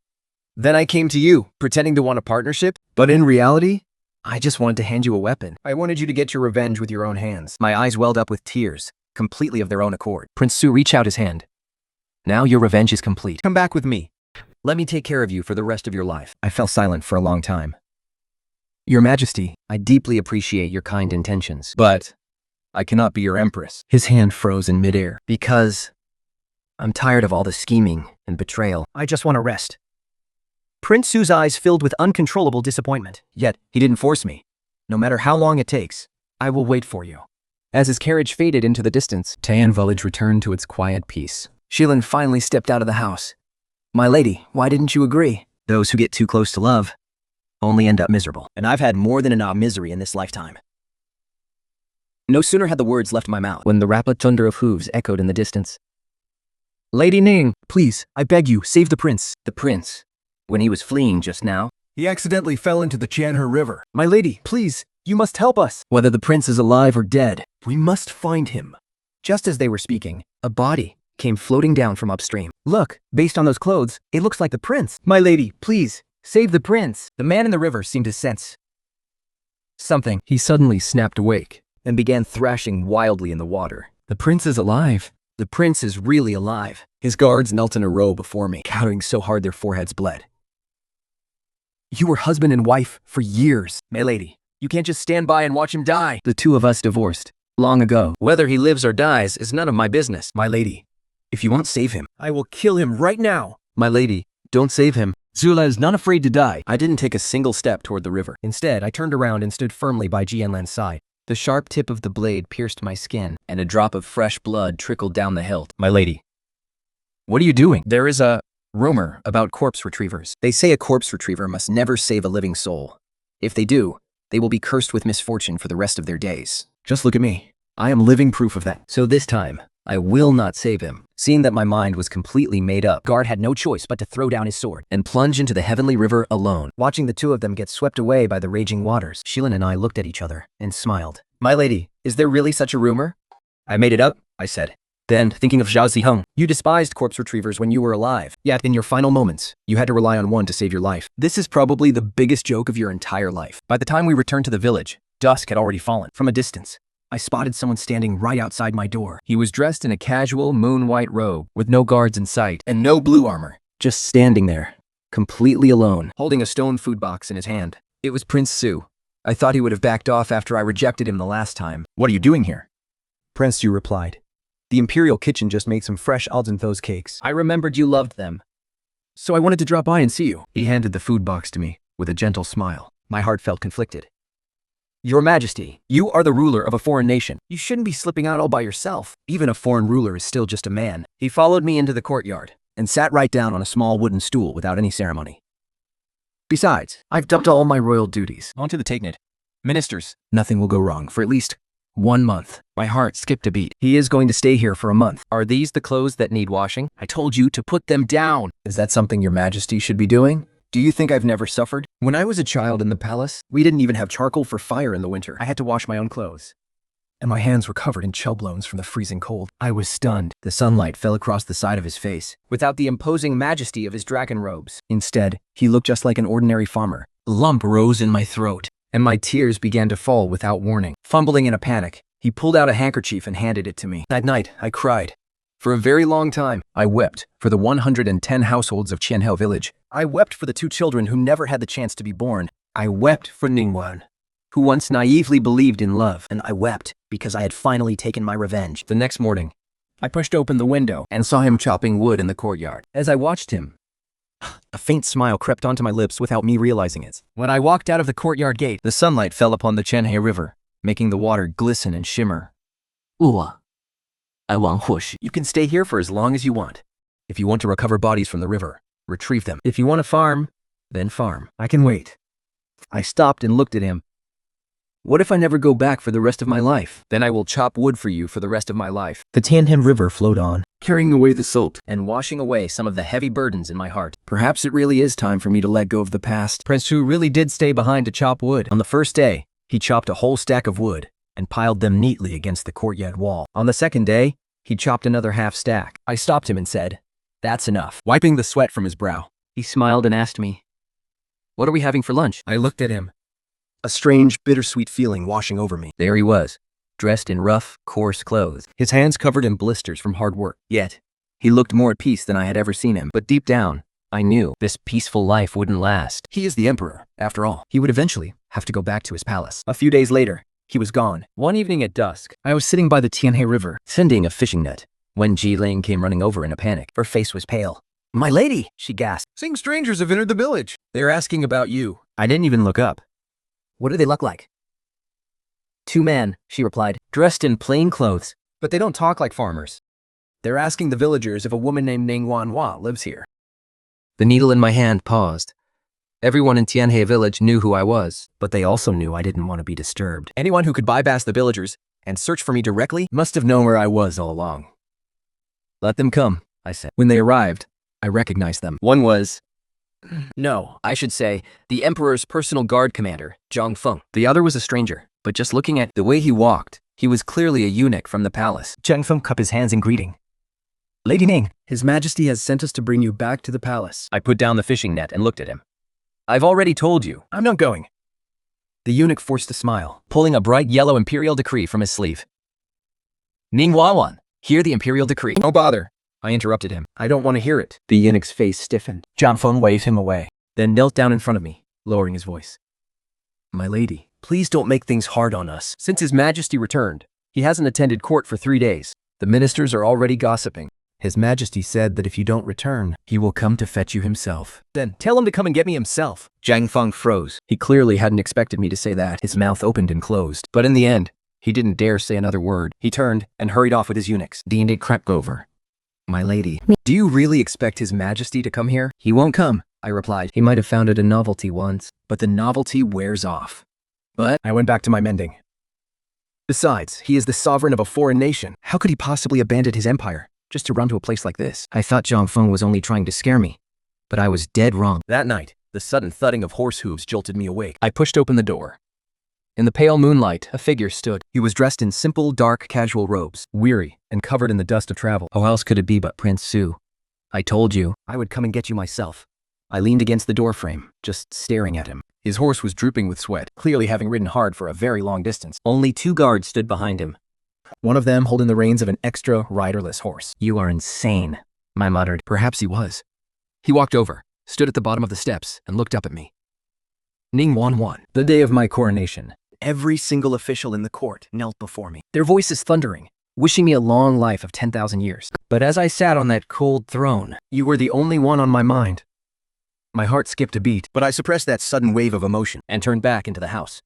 Then I came to you, pretending to want a partnership, but in reality, I just wanted to hand you a weapon. I wanted you to get your revenge with your own hands. My eyes welled up with tears, completely of their own accord. Prince Su reached out his hand. Now your revenge is complete. Come back with me. Let me take care of you for the rest of your life. I fell silent for a long time. Your Majesty, I deeply appreciate your kind intentions, but I cannot be your empress. His hand froze in midair. Because I'm tired of all the scheming and betrayal. I just want to rest. Prince Su's eyes filled with uncontrollable disappointment. Yet, he didn't force me. No matter how long it takes, I will wait for you. As his carriage faded into the distance, Tian village returned to its quiet peace. Shilin finally stepped out of the house. My lady, why didn't you agree? Those who get too close to love only end up miserable. And I've had more than enough misery in this lifetime. No sooner had the words left my mouth when the rapid thunder of hooves echoed in the distance. Lady Ning, Please, I beg you, save the prince. the prince, when he was fleeing just now. He accidentally fell into the Tianhe River. My lady, please, you must help us. whether the prince is alive or dead. We must find him. Just as they were speaking, a body came floating down from upstream. Look, based on those clothes, it looks like the prince. My lady, please, save the prince. The man in the river seemed to sense something. He suddenly snapped awake and began thrashing wildly in the water. The prince is alive. The prince is really alive. His guards knelt in a row before me, cowering so hard their foreheads bled. You were husband and wife for years. My lady, you can't just stand by and watch him die. The two of us divorced long ago. Whether he lives or dies is none of my business. My lady, If you won't save him, I will kill him right now. my lady, don't save him. Zula is not afraid to die. I didn't take a single step toward the river. Instead, I turned around and stood firmly by Jianlan's side. The sharp tip of the blade pierced my skin, and a drop of fresh blood trickled down the hilt. My lady, what are you doing? There is a rumor about corpse retrievers. They say a corpse retriever must never save a living soul. If they do, they will be cursed with misfortune for the rest of their days. Just look at me. I am living proof of that. So this time, I will not save him. Seeing that my mind was completely made up, Guard had no choice but to throw down his sword. and plunge into the heavenly river alone. Watching the two of them get swept away by the raging waters, Shilin and I looked at each other and smiled. My lady, is there really such a rumor? I made it up, I said. Then, thinking of Zhao Ziheng, You despised corpse retrievers when you were alive, yet in your final moments, you had to rely on one to save your life. this is probably the biggest joke of your entire life. By the time we returned to the village, dusk had already fallen. From a distance, I spotted someone standing right outside my door. He was dressed in a casual moon-white robe, with no guards in sight. And no blue armor, just standing there, completely alone, Holding a stone food box in his hand. It was Prince Su. I thought he would have backed off after I rejected him the last time. What are you doing here? Prince Su replied. The Imperial Kitchen just made some fresh Aldenthos cakes. I remembered you loved them. So I wanted to drop by and see you. He handed the food box to me with a gentle smile. My heart felt conflicted. Your Majesty, you are the ruler of a foreign nation. You shouldn't be slipping out all by yourself. Even a foreign ruler is still just a man. He followed me into the courtyard and sat right down on a small wooden stool without any ceremony. Besides, I've dumped all my royal duties onto the Tagnid. Ministers, nothing will go wrong for at least 1 month. My heart skipped a beat. He is going to stay here for a month. Are these the clothes that need washing? I told you to put them down. Is that something your majesty should be doing? Do you think I've never suffered? When I was a child in the palace, we didn't even have charcoal for fire in the winter. I had to wash my own clothes. And my hands were covered in chilblains from the freezing cold. I was stunned. The sunlight fell across the side of his face, without the imposing majesty of his dragon robes. Instead, he looked just like an ordinary farmer. A lump rose in my throat, and my tears began to fall without warning. Fumbling in a panic, he pulled out a handkerchief and handed it to me. That night, I cried. For a very long time, I wept for the 110 households of Qianhao village. I wept for the 2 children who never had the chance to be born. I wept for Ningguan, who once naively believed in love. And I wept because I had finally taken my revenge. The next morning, I pushed open the window and saw him chopping wood in the courtyard. As I watched him, a faint smile crept onto my lips without me realizing it. When I walked out of the courtyard gate, the sunlight fell upon the Qianhe River, making the water glisten and shimmer. You can stay here for as long as you want. If you want to recover bodies from the river, retrieve them. If you want to farm, then farm. I can wait. I stopped and looked at him. What if I never go back for the rest of my life? Then I will chop wood for you for the rest of my life. The Tianhe River flowed on, carrying away the salt and washing away some of the heavy burdens in my heart. Perhaps it really is time for me to let go of the past. Prince Su really did stay behind to chop wood. On the first day, he chopped a whole stack of wood and piled them neatly against the courtyard wall. On the second day, he chopped another half stack. I stopped him and said, "That's enough." Wiping the sweat from his brow, he smiled and asked me, "What are we having for lunch?" I looked at him, a strange, bittersweet feeling washing over me. There he was, dressed in rough, coarse clothes. His hands covered in blisters from hard work. Yet, He looked more at peace than I had ever seen him. But deep down, I knew this peaceful life wouldn't last. he is the emperor, after all. He would eventually have to go back to his palace. A few days later, he was gone. One evening at dusk, I was sitting by the Tianhe River, Sending a fishing net, when Ji Ling came running over in a panic. Her face was pale. "My lady," she gasped. Seeing strangers have entered the village. "They're asking about you." I didn't even look up. "What do they look like?" "2 men," she replied, Dressed in plain clothes. "but they don't talk like farmers. They're asking the villagers if a woman named Ning Wanhua lives here." The needle in my hand paused. Everyone in Tianhe village knew who I was. But they also knew I didn't want to be disturbed. Anyone who could bypass the villagers and search for me directly? Must have known where I was all along. Let them come, I said. When they arrived, I recognized them. One was, no, I should say, the Emperor's personal guard commander, Zhang Feng. The other was a stranger, but just looking at the way he walked, he was clearly a eunuch from the palace. Zhang Feng cupped his hands in greeting. Lady Ning, His Majesty has sent us to bring you back to the palace. I put down the fishing net and looked at him. I've already told you. I'm not going. The eunuch forced a smile. Pulling a bright yellow imperial decree from his sleeve. Ning Wawan, hear the imperial decree. No bother. I interrupted him. I don't want to hear it. The eunuch's face stiffened. Zhang Feng waved him away. Then knelt down in front of me, lowering his voice. My lady, please don't make things hard on us. Since His Majesty returned, he hasn't attended court for 3 days. The ministers are already gossiping. His Majesty said that if you don't return, he will come to fetch you himself. Then tell him to come and get me himself. Zhang Feng froze. He clearly hadn't expected me to say that. His mouth opened and closed. But in the end, he didn't dare say another word. He turned and hurried off with his eunuchs. Dean it crept over. My lady, do you really expect His Majesty to come here? He won't come, I replied. He might have found it a novelty once, but the novelty wears off. But I went back to my mending. Besides, he is the sovereign of a foreign nation. How could he possibly abandon his empire just to run to a place like this? I thought Zhang Feng was only trying to scare me, but I was dead wrong. That night, the sudden thudding of horse hooves jolted me awake. I pushed open the door. In the pale moonlight, a figure stood. He was dressed in simple, dark, casual robes, weary and covered in the dust of travel. How else could it be but Prince Su? I told you. I would come and get you myself. I leaned against the doorframe, just staring at him. His horse was drooping with sweat, clearly having ridden hard for a very long distance. Only 2 guards stood behind him. One of them holding the reins of an extra riderless horse. You are insane, I muttered. Perhaps he was. He walked over, stood at the bottom of the steps, and looked up at me. Ning Wan. The day of my coronation, every single official in the court knelt before me, their voices thundering, wishing me a long life of 10,000 years. But as I sat on that cold throne, you were the only one on my mind. My heart skipped a beat, but I suppressed that sudden wave of emotion and turned back into the house.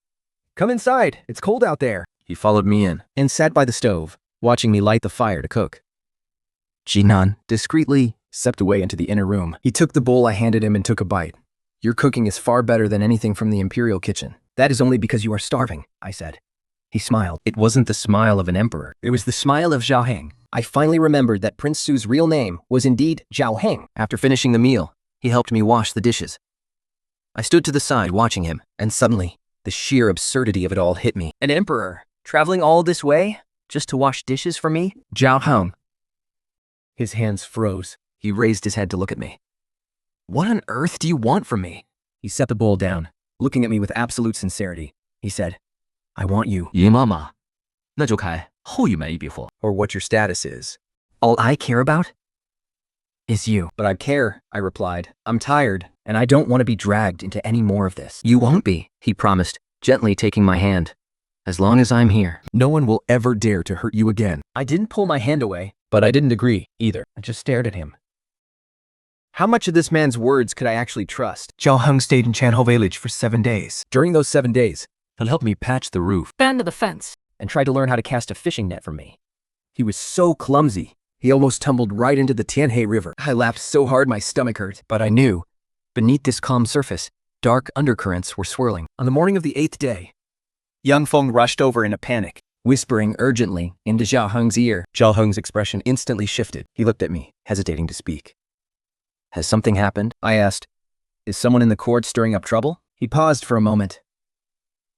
Come inside, it's cold out there. He followed me in and sat by the stove, watching me light the fire to cook. Jinan discreetly stepped away into the inner room. He took the bowl I handed him and took a bite. Your cooking is far better than anything from the imperial kitchen. That is only because you are starving, I said. He smiled. It wasn't the smile of an emperor. It was the smile of Zhao Heng. I finally remembered that Prince Su's real name was indeed Zhao Heng. After finishing the meal, he helped me wash the dishes. I stood to the side watching him, and suddenly, the sheer absurdity of it all hit me. An emperor, traveling all this way, just to wash dishes for me? Zhao Heng. His hands froze. He raised his head to look at me. What on earth do you want from me? He set the bowl down, looking at me with absolute sincerity. He said, I want you. 姨妈妈，那就开后一门一笔货。 Or what your status is. All I care about is you. But I care, I replied. I'm tired, and I don't want to be dragged into any more of this. You won't be, he promised, gently taking my hand. As long as I'm here. No one will ever dare to hurt you again. I didn't pull my hand away, but I didn't agree either. I just stared at him. How much of this man's words could I actually trust? Zhao Heng stayed in Chanho village for 7 days. During those 7 days, He'll help me patch the roof. Bend the fence. and tried to learn how to cast a fishing net for me. He was so clumsy. He almost tumbled right into the Tianhe River. I laughed so hard my stomach hurt, but I knew, beneath this calm surface, dark undercurrents were swirling. On the morning of the 8th day, Yang Feng rushed over in a panic, whispering urgently into Zhao Heng's ear. Zhao Heng's expression instantly shifted. He looked at me, hesitating to speak. Has something happened? I asked. Is someone in the court stirring up trouble? He paused for a moment.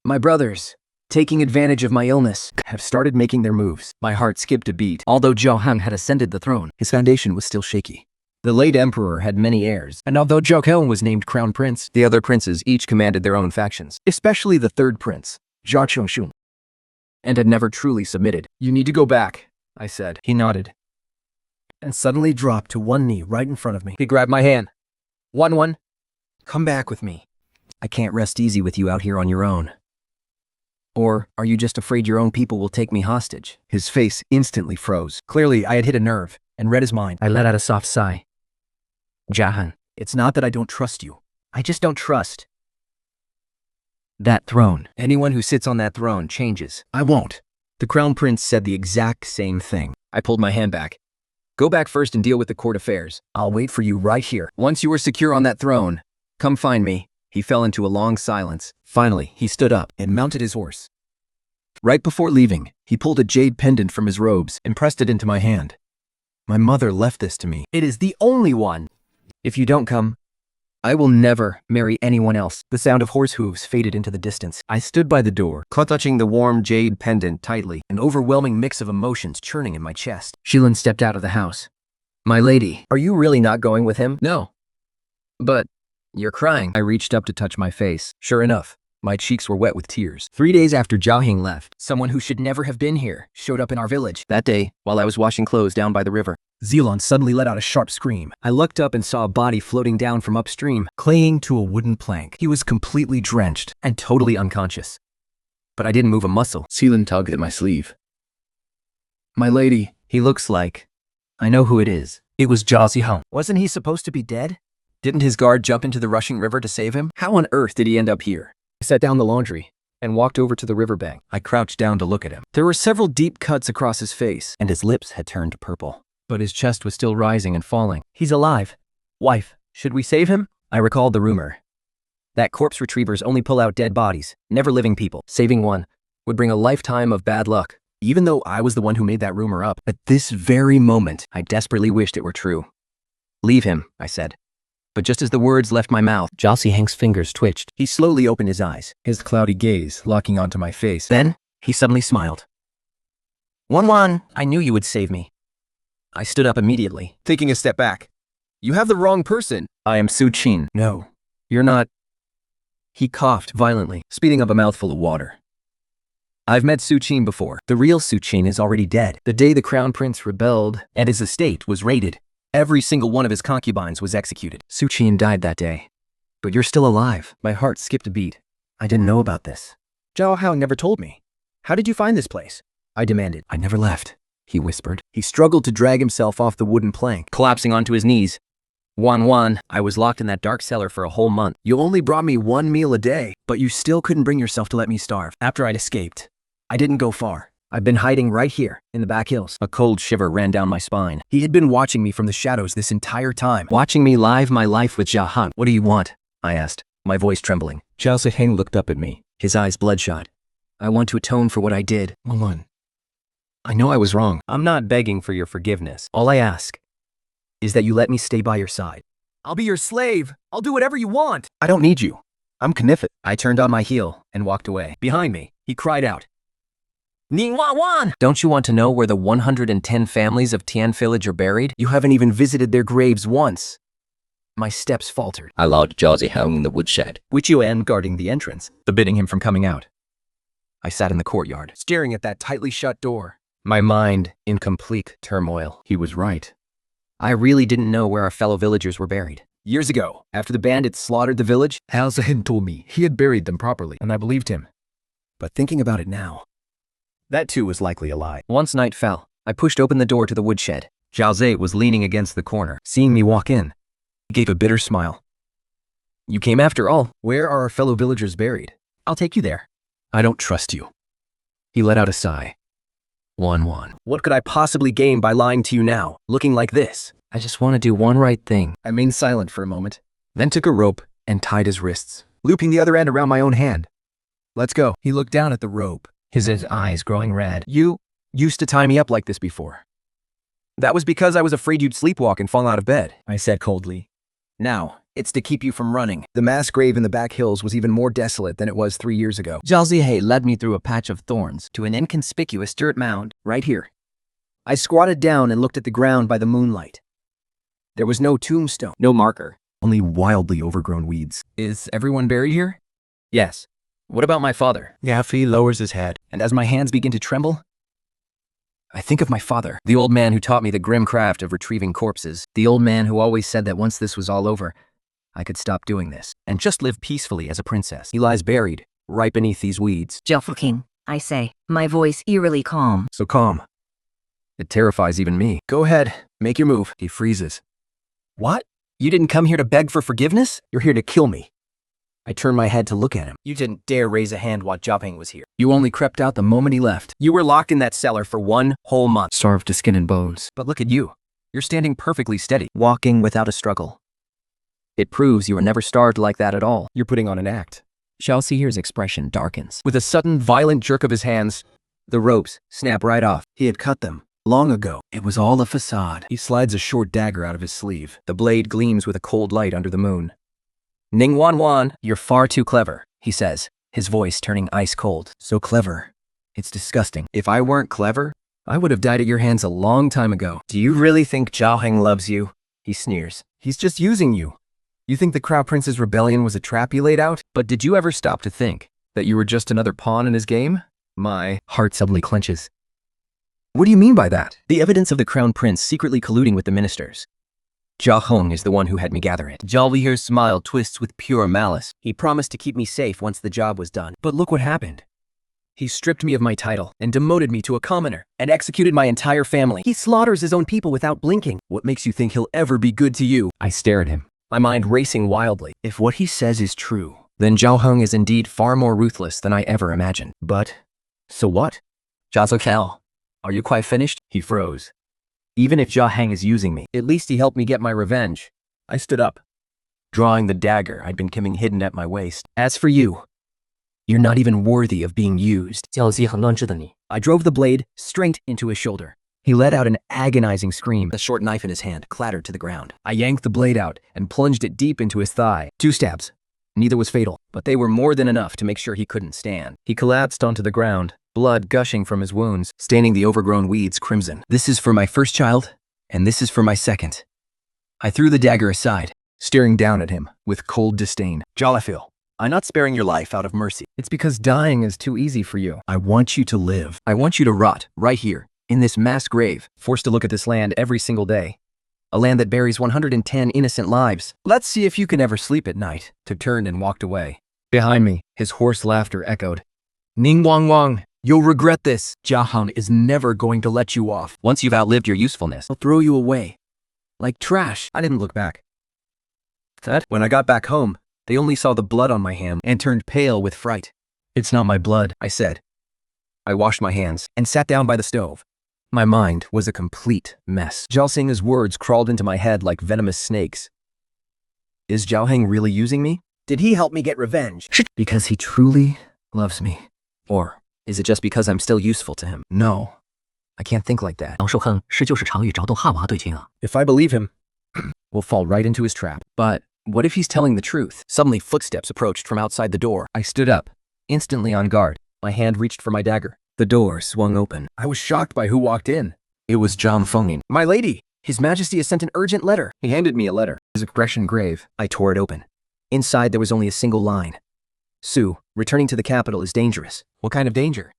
My brothers, taking advantage of my illness, have started making their moves. My heart skipped a beat. Although Zhao Heng had ascended the throne, his foundation was still shaky. The late emperor had many heirs, and although Zhao Heng was named crown prince, the other princes each commanded their own factions, especially the third prince, Zhao Chongshun, and had never truly submitted. You need to go back, I said. He nodded, and suddenly dropped to one knee right in front of me. He grabbed my hand. One, come back with me. I can't rest easy with you out here on your own. Or are you just afraid your own people will take me hostage? His face instantly froze. Clearly, I had hit a nerve and read his mind. I let out a soft sigh. Jahan, it's not that I don't trust you. I just don't trust that throne. Anyone who sits on that throne changes. I won't. The crown prince said the exact same thing. I pulled my hand back. Go back first and deal with the court affairs. I'll wait for you right here. Once you are secure on that throne, come find me. He fell into a long silence. Finally, he stood up and mounted his horse. Right before leaving, he pulled a jade pendant from his robes and pressed it into my hand. My mother left this to me. It is the only one. If you don't come, I will never marry anyone else. The sound of horse hooves faded into the distance. I stood by the door, clutching the warm jade pendant tightly, an overwhelming mix of emotions churning in my chest. Shilin stepped out of the house. My lady. Are you really not going with him? No. But you're crying. I reached up to touch my face. Sure enough, my cheeks were wet with tears. 3 days after Jiahing left, Someone who should never have been here showed up in our village. that day, while I was washing clothes down by the river, Zelon suddenly let out a sharp scream. I looked up and saw a body floating down from upstream. Clinging to a wooden plank, he was completely drenched And totally unconscious. But I didn't move a muscle. Seelin tugged at my sleeve. My lady, He looks like... I know who it is. It was Jia Ziheng. Wasn't he supposed to be dead? didn't his guard jump into the rushing river to save him? How on earth did he end up here? I set down the laundry and walked over to the riverbank. I crouched down to look at him, There were several deep cuts across his face, and his lips had turned purple. but his chest was still rising and falling. He's alive. Wife, should we save him? I recalled the rumor that corpse retrievers only pull out dead bodies, never living people. Saving one would bring a lifetime of bad luck. Even though I was the one who made that rumor up, at this very moment, I desperately wished it were true. Leave him, I said. But just as the words left my mouth, Jia Ziheng's fingers twitched. He slowly opened his eyes. his cloudy gaze locking onto my face. Then, he suddenly smiled. Wan, I knew you would save me. I stood up immediately. Taking a step back. You have the wrong person. I am Su Qin. No, you're not. He coughed violently. Spitting up a mouthful of water. I've met Su Qin before. The real Su Qin is already dead, The day the crown prince rebelled, and his estate was raided. Every single one of his concubines was executed. Su Qin died that day. But you're still alive. My heart skipped a beat. I didn't know about this. Zhao Hao never told me. How did you find this place? I demanded. I never left, he whispered, He struggled to drag himself off the wooden plank. Collapsing onto his knees. Wan, I was locked in that dark cellar for a whole month. You only brought me one meal a day, but you still couldn't bring yourself to let me starve. After I'd escaped, I didn't go far. I've been hiding right here, in the back hills. A cold shiver ran down my spine. He had been watching me from the shadows this entire time. Watching me live my life with Jiaheng. What do you want? I asked, my voice trembling. Zhao Ziheng looked up at me. His eyes bloodshot. I want to atone for what I did. Wan, I know I was wrong. I'm not begging for your forgiveness. All I ask is that you let me stay by your side. I'll be your slave. I'll do whatever you want. I don't need you. I'm Knifit. I turned on my heel and walked away. Behind me, he cried out, Wan! Don't you want to know where the 110 families of Tian village are buried? You haven't even visited their graves once. My steps faltered. I locked Jia Ziheng in the woodshed. With Yuan guarding the entrance. Forbidding him from coming out. I sat in the courtyard, Staring at that tightly shut door. my mind in complete turmoil. He was right. I really didn't know where our fellow villagers were buried. Years ago, after the bandits slaughtered the village, Hao Ziheng told me he had buried them properly, and I believed him. but thinking about it now, that too was likely a lie. Once night fell, I pushed open the door to the woodshed. Zhao Zhe was leaning against the corner. Seeing me walk in, He gave a bitter smile. You came after all. where are our fellow villagers buried? I'll take you there. I don't trust you. He let out a sigh. Wan. What could I possibly gain by lying to you now, looking like this? I just want to do one right thing. I remained silent for a moment, Then took a rope and tied his wrists. looping the other end around my own hand. Let's go. He looked down at the rope. His eyes growing red. You used to tie me up like this before. That was because I was afraid you'd sleepwalk and fall out of bed, I said coldly. Now, it's to keep you from running. The mass grave in the back hills was even more desolate than it was 3 years ago. Zhao Zihe led me through a patch of thorns to an inconspicuous dirt mound right here. I squatted down and looked at the ground by the moonlight. There was no tombstone, No marker. only wildly overgrown weeds. Is everyone buried here? Yes. What about my father? Gaffy lowers his head, and as my hands begin to tremble, I think of my father. The old man who taught me the grim craft of retrieving corpses. The old man who always said that once this was all over, I could stop doing this. And just live peacefully as a princess. He lies buried, right beneath these weeds. King, I say, my voice eerily calm. So calm. It terrifies even me. Go ahead, make your move. He freezes. What? You didn't come here to beg for forgiveness? You're here to kill me. I turned my head to look at him. You didn't dare raise a hand while Jiaping was here. You only crept out the moment he left. You were locked in that cellar for 1 whole month. Starved to skin and bones. But look at you. You're standing perfectly steady. Walking without a struggle. It proves you were never starved like that at all. You're putting on an act. Xiao Sihir's expression darkens. With a sudden, violent jerk of his hands, the ropes snap right off. He had cut them long ago. It was all a facade. He slides a short dagger out of his sleeve. The blade gleams with a cold light under the moon. Ning Wan Wan, you're far too clever, he says, his voice turning ice cold. So clever. It's disgusting. If I weren't clever, I would have died at your hands a long time ago. Do you really think Zhao Heng loves you? He sneers. He's just using you. You think the Crown Prince's rebellion was a trap you laid out? But did you ever stop to think that you were just another pawn in his game? My heart suddenly clenches. What do you mean by that? The evidence of the Crown Prince secretly colluding with the ministers. Zhao Heng is the one who had me gather it. Zhao Lihir's smile twists with pure malice. He promised to keep me safe once the job was done. But look what happened. He stripped me of my title and demoted me to a commoner and executed my entire family. He slaughters his own people without blinking. What makes you think he'll ever be good to you? I stare at him, my mind racing wildly. If what he says is true, then Zhao Heng is indeed far more ruthless than I ever imagined. But, so what? Zhao, are you quite finished? He froze. Even if Zhao Heng is using me, at least he helped me get my revenge. I stood up, drawing the dagger I'd been keeping hidden at my waist. As for you, you're not even worthy of being used. I drove the blade straight into his shoulder. He let out an agonizing scream. The short knife in his hand clattered to the ground. I yanked the blade out and plunged it deep into his thigh. 2 stabs. Neither was fatal, but they were more than enough to make sure he couldn't stand. He collapsed onto the ground, blood gushing from his wounds, staining the overgrown weeds crimson. This is for my first child, and this is for my second. I threw the dagger aside, staring down at him with cold disdain. Jalafil, I'm not sparing your life out of mercy. It's because dying is too easy for you. I want you to live. I want you to rot right here, in this mass grave, forced to look at this land every single day. A land that buries 110 innocent lives. Let's see if you can ever sleep at night. He turned and walked away. Behind me, his hoarse laughter echoed. Ning Wang Wang, you'll regret this. Zhao Heng is never going to let you off. Once you've outlived your usefulness, I'll throw you away. Like trash. I didn't look back. When I got back home, they only saw the blood on my hand and turned pale with fright. It's not my blood, I said. I washed my hands and sat down by the stove. My mind was a complete mess. Zhao Sing's words crawled into my head like venomous snakes. Is Zhao Heng really using me? Did he help me get revenge? Because he truly loves me. Or is it just because I'm still useful to him? No, I can't think like that. If I believe him, we'll fall right into his trap. But what if he's telling the truth? Suddenly, footsteps approached from outside the door. I stood up, instantly on guard. My hand reached for my dagger. The door swung open. I was shocked by who walked in. It was Zhang Fengyin. My lady, His Majesty has sent an urgent letter. He handed me a letter, his expression grave. I tore it open. Inside there was only a single line. Su, returning to the capital is dangerous. What kind of danger?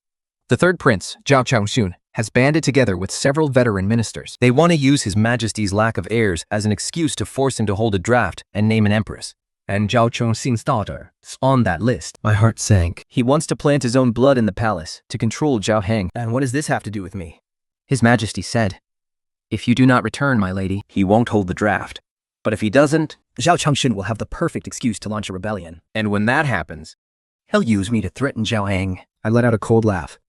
The third prince, Zhao Changxun, has banded together with several veteran ministers. They want to use His Majesty's lack of heirs as an excuse to force him to hold a draft and name an empress. And Zhao Chongxing's daughter is on that list. My heart sank. He wants to plant his own blood in the palace to control Zhao Heng. And what does this have to do with me? His Majesty said, if you do not return, my lady, he won't hold the draft. But if he doesn't, Zhao Changxun will have the perfect excuse to launch a rebellion. And when that happens, he'll use me to threaten Zhao Heng. I let out a cold laugh.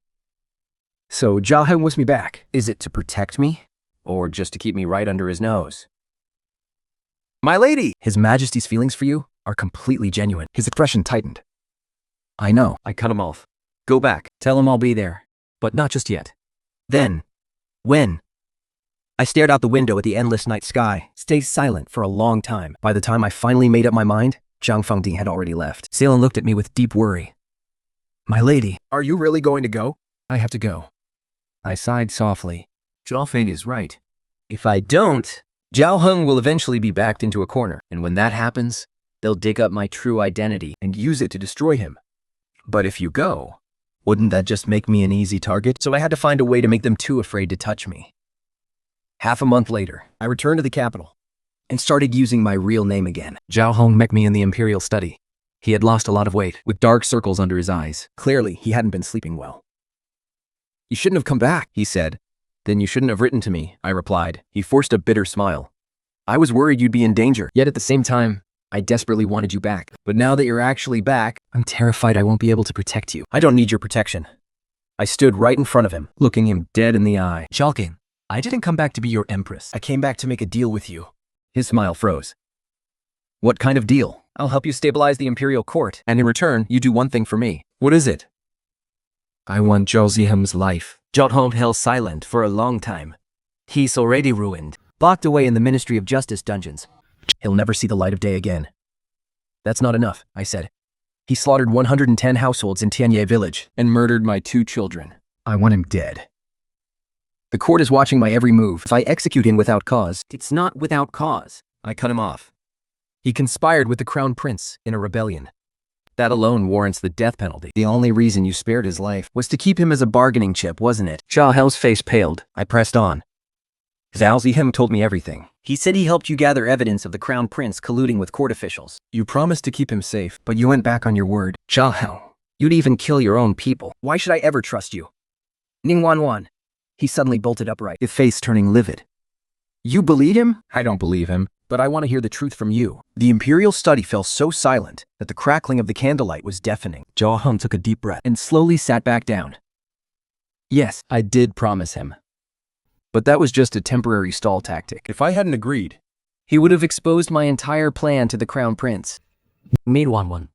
So Zhao Heng wants me back. Is it to protect me? Or just to keep me right under his nose? My lady! His Majesty's feelings for you are completely genuine. His expression tightened. I know. I cut him off. Go back. Tell him I'll be there. But not just yet. Then. When? I stared out the window at the endless night sky, stayed silent for a long time. By the time I finally made up my mind, Zhang Fengdi had already left. Salen looked at me with deep worry. My lady. Are you really going to go? I have to go. I sighed softly. Zhao Feng is right. If I don't, Zhao Heng will eventually be backed into a corner. And when that happens, they'll dig up my true identity and use it to destroy him. But if you go, wouldn't that just make me an easy target? So I had to find a way to make them too afraid to touch me. Half a month later, I returned to the capital and started using my real name again. Zhao Heng met me in the imperial study. He had lost a lot of weight, with dark circles under his eyes. Clearly, he hadn't been sleeping well. You shouldn't have come back, he said. Then you shouldn't have written to me, I replied. He forced a bitter smile. I was worried you'd be in danger, yet at the same time, I desperately wanted you back. But now that you're actually back, I'm terrified I won't be able to protect you. I don't need your protection. I stood right in front of him, looking him dead in the eye. Zhao, I didn't come back to be your empress. I came back to make a deal with you. His smile froze. What kind of deal? I'll help you stabilize the imperial court, and in return, you do one thing for me. What is it? I want Zhao Ziheng's life. Zhao Hong held silent for a long time. He's already ruined, locked away in the Ministry of Justice dungeons. He'll never see the light of day again. That's not enough, I said. He slaughtered 110 households in Tianye village and murdered my 2 children. I want him dead. The court is watching my every move. If I execute him without cause, It's not without cause. I cut him off. He conspired with the crown prince in a rebellion. That alone warrants the death penalty. The only reason you spared his life was to keep him as a bargaining chip, wasn't it? Zhao Hel's face paled. I pressed on. Zhao Ziheng told me everything. He said he helped you gather evidence of the crown prince colluding with court officials. You promised to keep him safe, but you went back on your word. Zhao Hel, you'd even kill your own people. Why should I ever trust you? Ning Wanwan. He suddenly bolted upright, His face turning livid. You believe him? I don't believe him, but I want to hear the truth from you. The imperial study fell so silent that the crackling of the candlelight was deafening. Zhao Heng took a deep breath and slowly sat back down. Yes, I did promise him. But that was just a temporary stall tactic. If I hadn't agreed, he would have exposed my entire plan to the crown prince. Made Wanwan.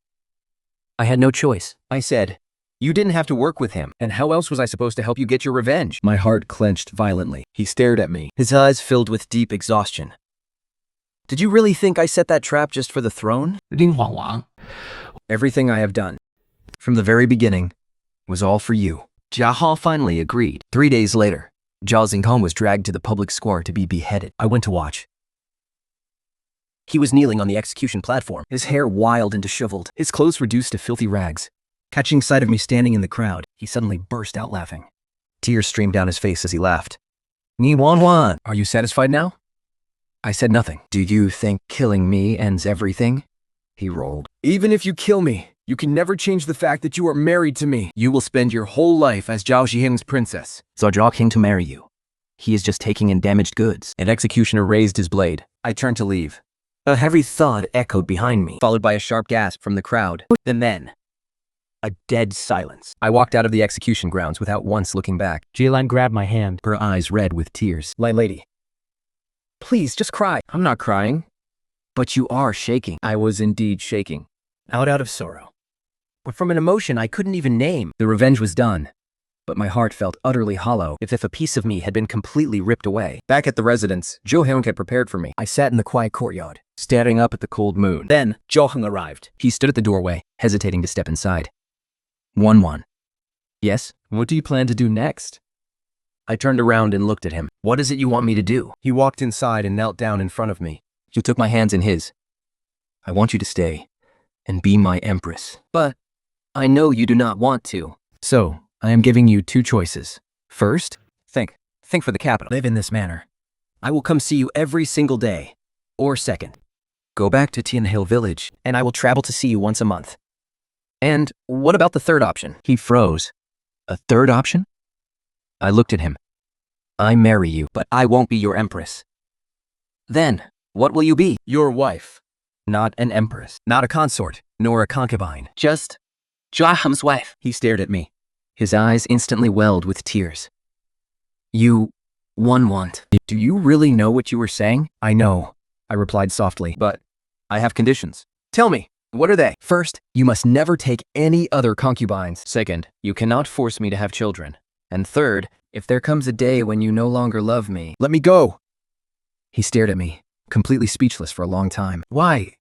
I had no choice. I said, you didn't have to work with him, and how else was I supposed to help you get your revenge? My heart clenched violently. He stared at me, his eyes filled with deep exhaustion. Did you really think I set that trap just for the throne? Everything I have done, from the very beginning, was all for you. Jia Hao finally agreed. 3 days later, Zhao Xingkong was dragged to the public square to be beheaded. I went to watch. He was kneeling on the execution platform, his hair wild and disheveled, his clothes reduced to filthy rags. Catching sight of me standing in the crowd, he suddenly burst out laughing. Tears streamed down his face as he laughed. Ni Wanwan, are you satisfied now? I said nothing. Do you think killing me ends everything? He rolled. Even if you kill me, you can never change the fact that you are married to me. You will spend your whole life as Zhao Ziheng's princess. So Zhao King to marry you. He is just taking in damaged goods. An executioner raised his blade. I turned to leave. A heavy thud echoed behind me, followed by a sharp gasp from the crowd. And then, a dead silence. I walked out of the execution grounds without once looking back. Jilan grabbed my hand. Her eyes red with tears. My lady, please just cry. I'm not crying. But you are shaking. I was indeed shaking. Out of sorrow. But from an emotion I couldn't even name. The revenge was done. But my heart felt utterly hollow, as if a piece of me had been completely ripped away. Back at the residence, Zhou Heng had prepared for me. I sat in the quiet courtyard, staring up at the cold moon. Then, Zhou Heng arrived. He stood at the doorway, hesitating to step inside. Wanwan. Yes? What do you plan to do next? I turned around and looked at him. What is it you want me to do? He walked inside and knelt down in front of me. He took my hands in his. I want you to stay and be my empress. But I know you do not want to. So, I am giving you 2 choices. First, think for the capital. Live in this manner. I will come see you every single day. Or second, go back to Tianhill village, and I will travel to see you once a month. And what about the third option? He froze. A third option? I looked at him. I marry you, but I won't be your empress. Then, what will you be? Your wife. Not an empress, not a consort, nor a concubine. Just Zhao Heng's wife. He stared at me. His eyes instantly welled with tears. You want. Do you really know what you were saying? I know, I replied softly, but I have conditions. Tell me, what are they? First, you must never take any other concubines. Second, you cannot force me to have children. And third, if there comes a day when you no longer love me, let me go. He stared at me, completely speechless for a long time. Why?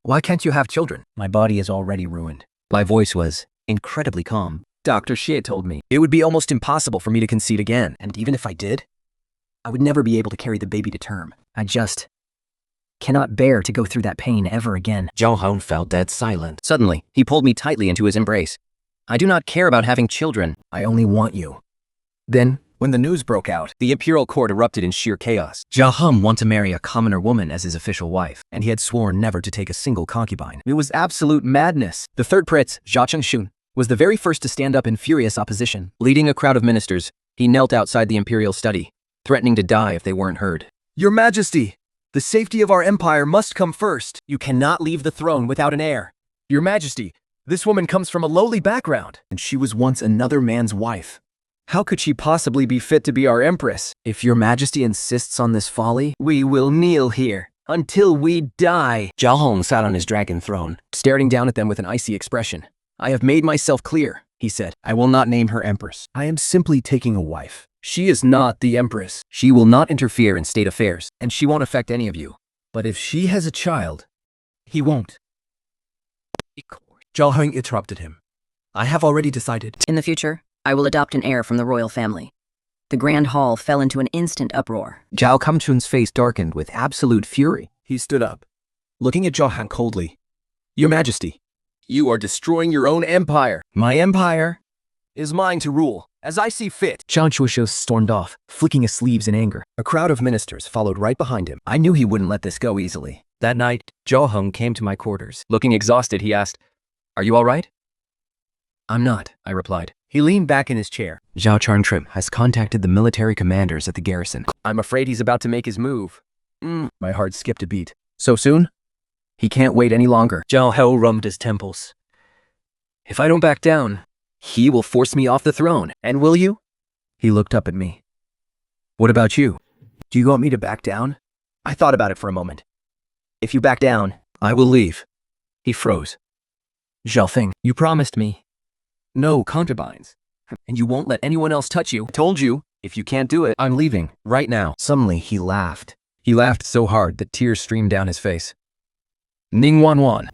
Why can't you have children? My body is already ruined. My voice was incredibly calm. Dr. Xie told me it would be almost impossible for me to conceive again, and even if I did, I would never be able to carry the baby to term. I just cannot bear to go through that pain ever again. Zhao Hong fell dead silent. Suddenly, he pulled me tightly into his embrace. I do not care about having children. I only want you. Then, when the news broke out, the imperial court erupted in sheer chaos. Zhao Heng wanted to marry a commoner woman as his official wife, and he had sworn never to take a single concubine. It was absolute madness. The third prince, Zhao Chengshun, was the very first to stand up in furious opposition. Leading a crowd of ministers, he knelt outside the imperial study, threatening to die if they weren't heard. Your Majesty, the safety of our empire must come first. You cannot leave the throne without an heir. Your Majesty, this woman comes from a lowly background, and she was once another man's wife. How could she possibly be fit to be our empress? If your Majesty insists on this folly, we will kneel here. Until we die. Zhao Hong sat on his dragon throne. Staring down at them with an icy expression. I have made myself clear, he said. I will not name her empress. I am simply taking a wife. She is not the empress. She will not interfere in state affairs, and she won't affect any of you. But if she has a child, he won't. Zhao Hong interrupted him. I have already decided. In the future, I will adopt an heir from the royal family. The grand hall fell into an instant uproar. Zhao Kamchun's face darkened with absolute fury. He stood up, looking at Zhao Han coldly. Your Majesty, you are destroying your own empire. My empire Is mine to rule, as I see fit. Zhao Chuoshu stormed off, flicking his sleeves in anger. A crowd of ministers followed right behind him. I knew he wouldn't let this go easily. That night, Zhao Hong came to my quarters. Looking exhausted, he asked, "Are you all right?" "I'm not," I replied. He leaned back in his chair. Zhao Charntrim has contacted the military commanders at the garrison. I'm afraid he's about to make his move. My heart skipped a beat. So soon? He can't wait any longer. Zhao Hao rummed his temples. If I don't back down, he will force me off the throne. And will you? He looked up at me. What about you? Do you want me to back down? I thought about it for a moment. If you back down, I will leave. He froze. Zhao Feng, you promised me no concubines. And you won't let anyone else touch you. I told you, if you can't do it, I'm leaving, right now. Suddenly, he laughed. He laughed so hard that tears streamed down his face. Ning Wanwan,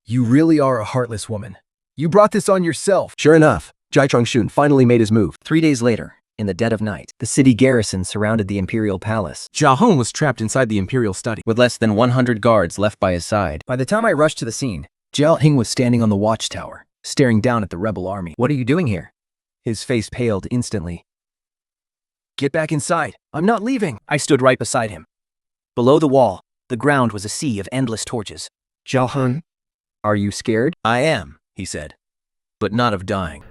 You really are a heartless woman. You brought this on yourself. Sure enough, Jai Chongshun finally made his move. 3 days later, in the dead of night, the city garrison surrounded the imperial palace. Zhao Hong was trapped inside the imperial study. With less than 100 guards left by his side. By the time I rushed to the scene, Jiao Hing was standing on the watchtower, staring down at the rebel army. What are you doing here? His face paled instantly. Get back inside. I'm not leaving. I stood right beside him. Below the wall, the ground was a sea of endless torches. Zhao Heng, are you scared? I am, he said, but not of dying.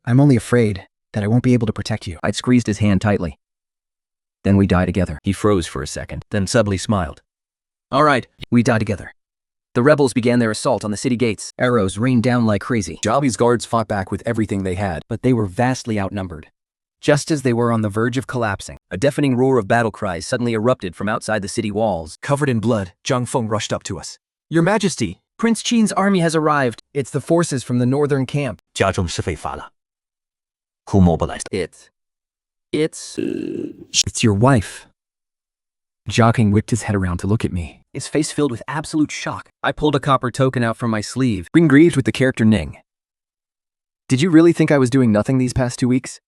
I'm only afraid that I won't be able to protect you. I'd squeezed his hand tightly. Then we die together. He froze for a second, then suddenly smiled. All right, we die together. The rebels began their assault on the city gates. Arrows rained down like crazy. Zhaobi's guards fought back with everything they had, but they were vastly outnumbered. Just as they were on the verge of collapsing, a deafening roar of battle cries suddenly erupted from outside the city walls. Covered in blood, Zhang Feng rushed up to us. Your Majesty, Prince Qin's army has arrived. It's the forces from the northern camp. 家中是非法了. Who mobilized? It's your wife. Jocking whipped his head around to look at me, his face filled with absolute shock. I pulled a copper token out from my sleeve, engraved with the character Ning. Did you really think I was doing nothing these past 2 weeks?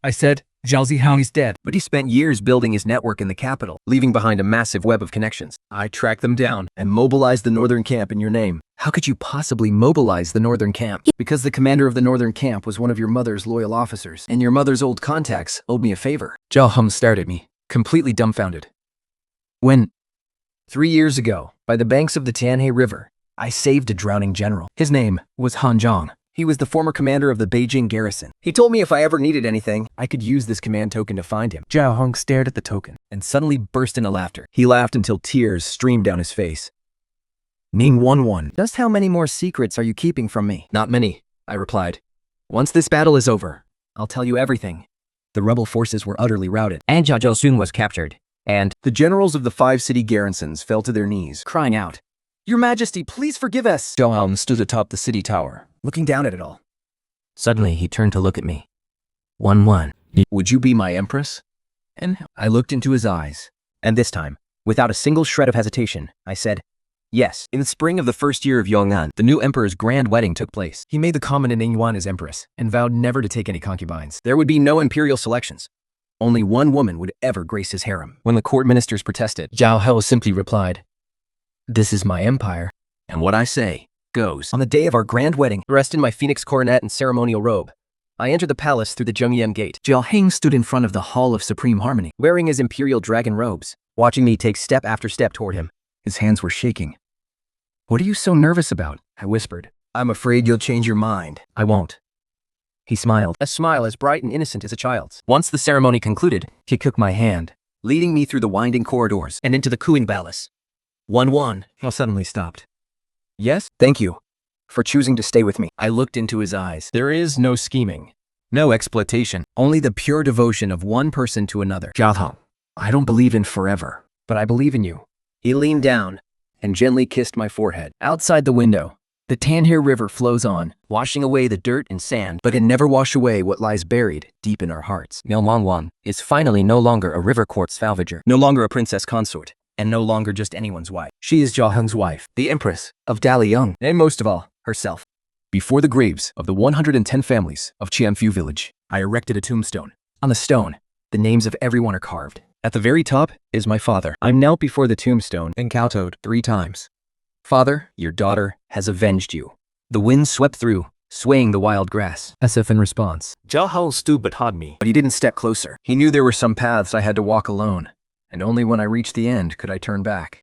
I said, Zhao Zihao is dead. But he spent years building his network in the capital, leaving behind a massive web of connections. I tracked them down and mobilized the northern camp in your name. How could you possibly mobilize the northern camp? Because the commander of the northern camp was one of your mother's loyal officers, and your mother's old contacts owed me a favor. Zhao Hum stared at me, completely dumbfounded. When 3 years ago, by the banks of the Tianhe River, I saved a drowning general. His name was Han Zhang. He was the former commander of the Beijing garrison. He told me if I ever needed anything, I could use this command token to find him. Zhao Hong stared at the token and suddenly burst into laughter. He laughed until tears streamed down his face. Ning Wanwan, just how many more secrets are you keeping from me? Not many, I replied. Once this battle is over, I'll tell you everything. The rebel forces were utterly routed. And Zhao Zhou was captured. And the generals of the 5 city garrisons fell to their knees, crying out, Your Majesty, please forgive us! Zhao Hong stood atop the city tower, looking down at it all. suddenly he turned to look at me. 1-1. Would you be my empress? And I looked into his eyes. And this time, without a single shred of hesitation, I said, yes. In the spring of the first year of Yong'an, the new emperor's grand wedding took place. He made the common Ning Yuan his empress, and vowed never to take any concubines. There would be no imperial selections. Only one woman would ever grace his harem. When the court ministers protested, Zhao Hao simply replied, This is my empire, and what I say goes. On the day of our grand wedding, dressed in my phoenix coronet and ceremonial robe, I entered the palace through the Zhengyem gate. Jiao Heng stood in front of the Hall of Supreme Harmony, wearing his imperial dragon robes, watching me take step after step toward him. His hands were shaking. What are you so nervous about? I whispered. I'm afraid you'll change your mind. I won't. He smiled, a smile as bright and innocent as a child's. Once the ceremony concluded, he took my hand, leading me through the winding corridors and into the cooing palace. 1-1. He suddenly stopped. Yes? Thank you for choosing to stay with me. I looked into his eyes. There is no scheming, no exploitation, only the pure devotion of one person to another. Zhao Hong, I don't believe in forever, but I believe in you. He leaned down and gently kissed my forehead. Outside the window, the Tanhair River flows on, washing away the dirt and sand, but can never wash away what lies buried deep in our hearts. Miao Wangwan is finally no longer a river court salvager. No longer a princess consort, and no longer just anyone's wife. She is Jia Heng's wife, the empress of Daliang, and most of all, herself. Before the graves of the 110 families of Qianfu village, I erected a tombstone. On the stone, the names of everyone are carved. At the very top is my father. I'm knelt before the tombstone and kowtowed 3 times. Father, your daughter has avenged you. The wind swept through, swaying the wild grass. As if in response. Zhao Hao stood beside me. But he didn't step closer. He knew there were some paths I had to walk alone, and only when I reached the end could I turn back.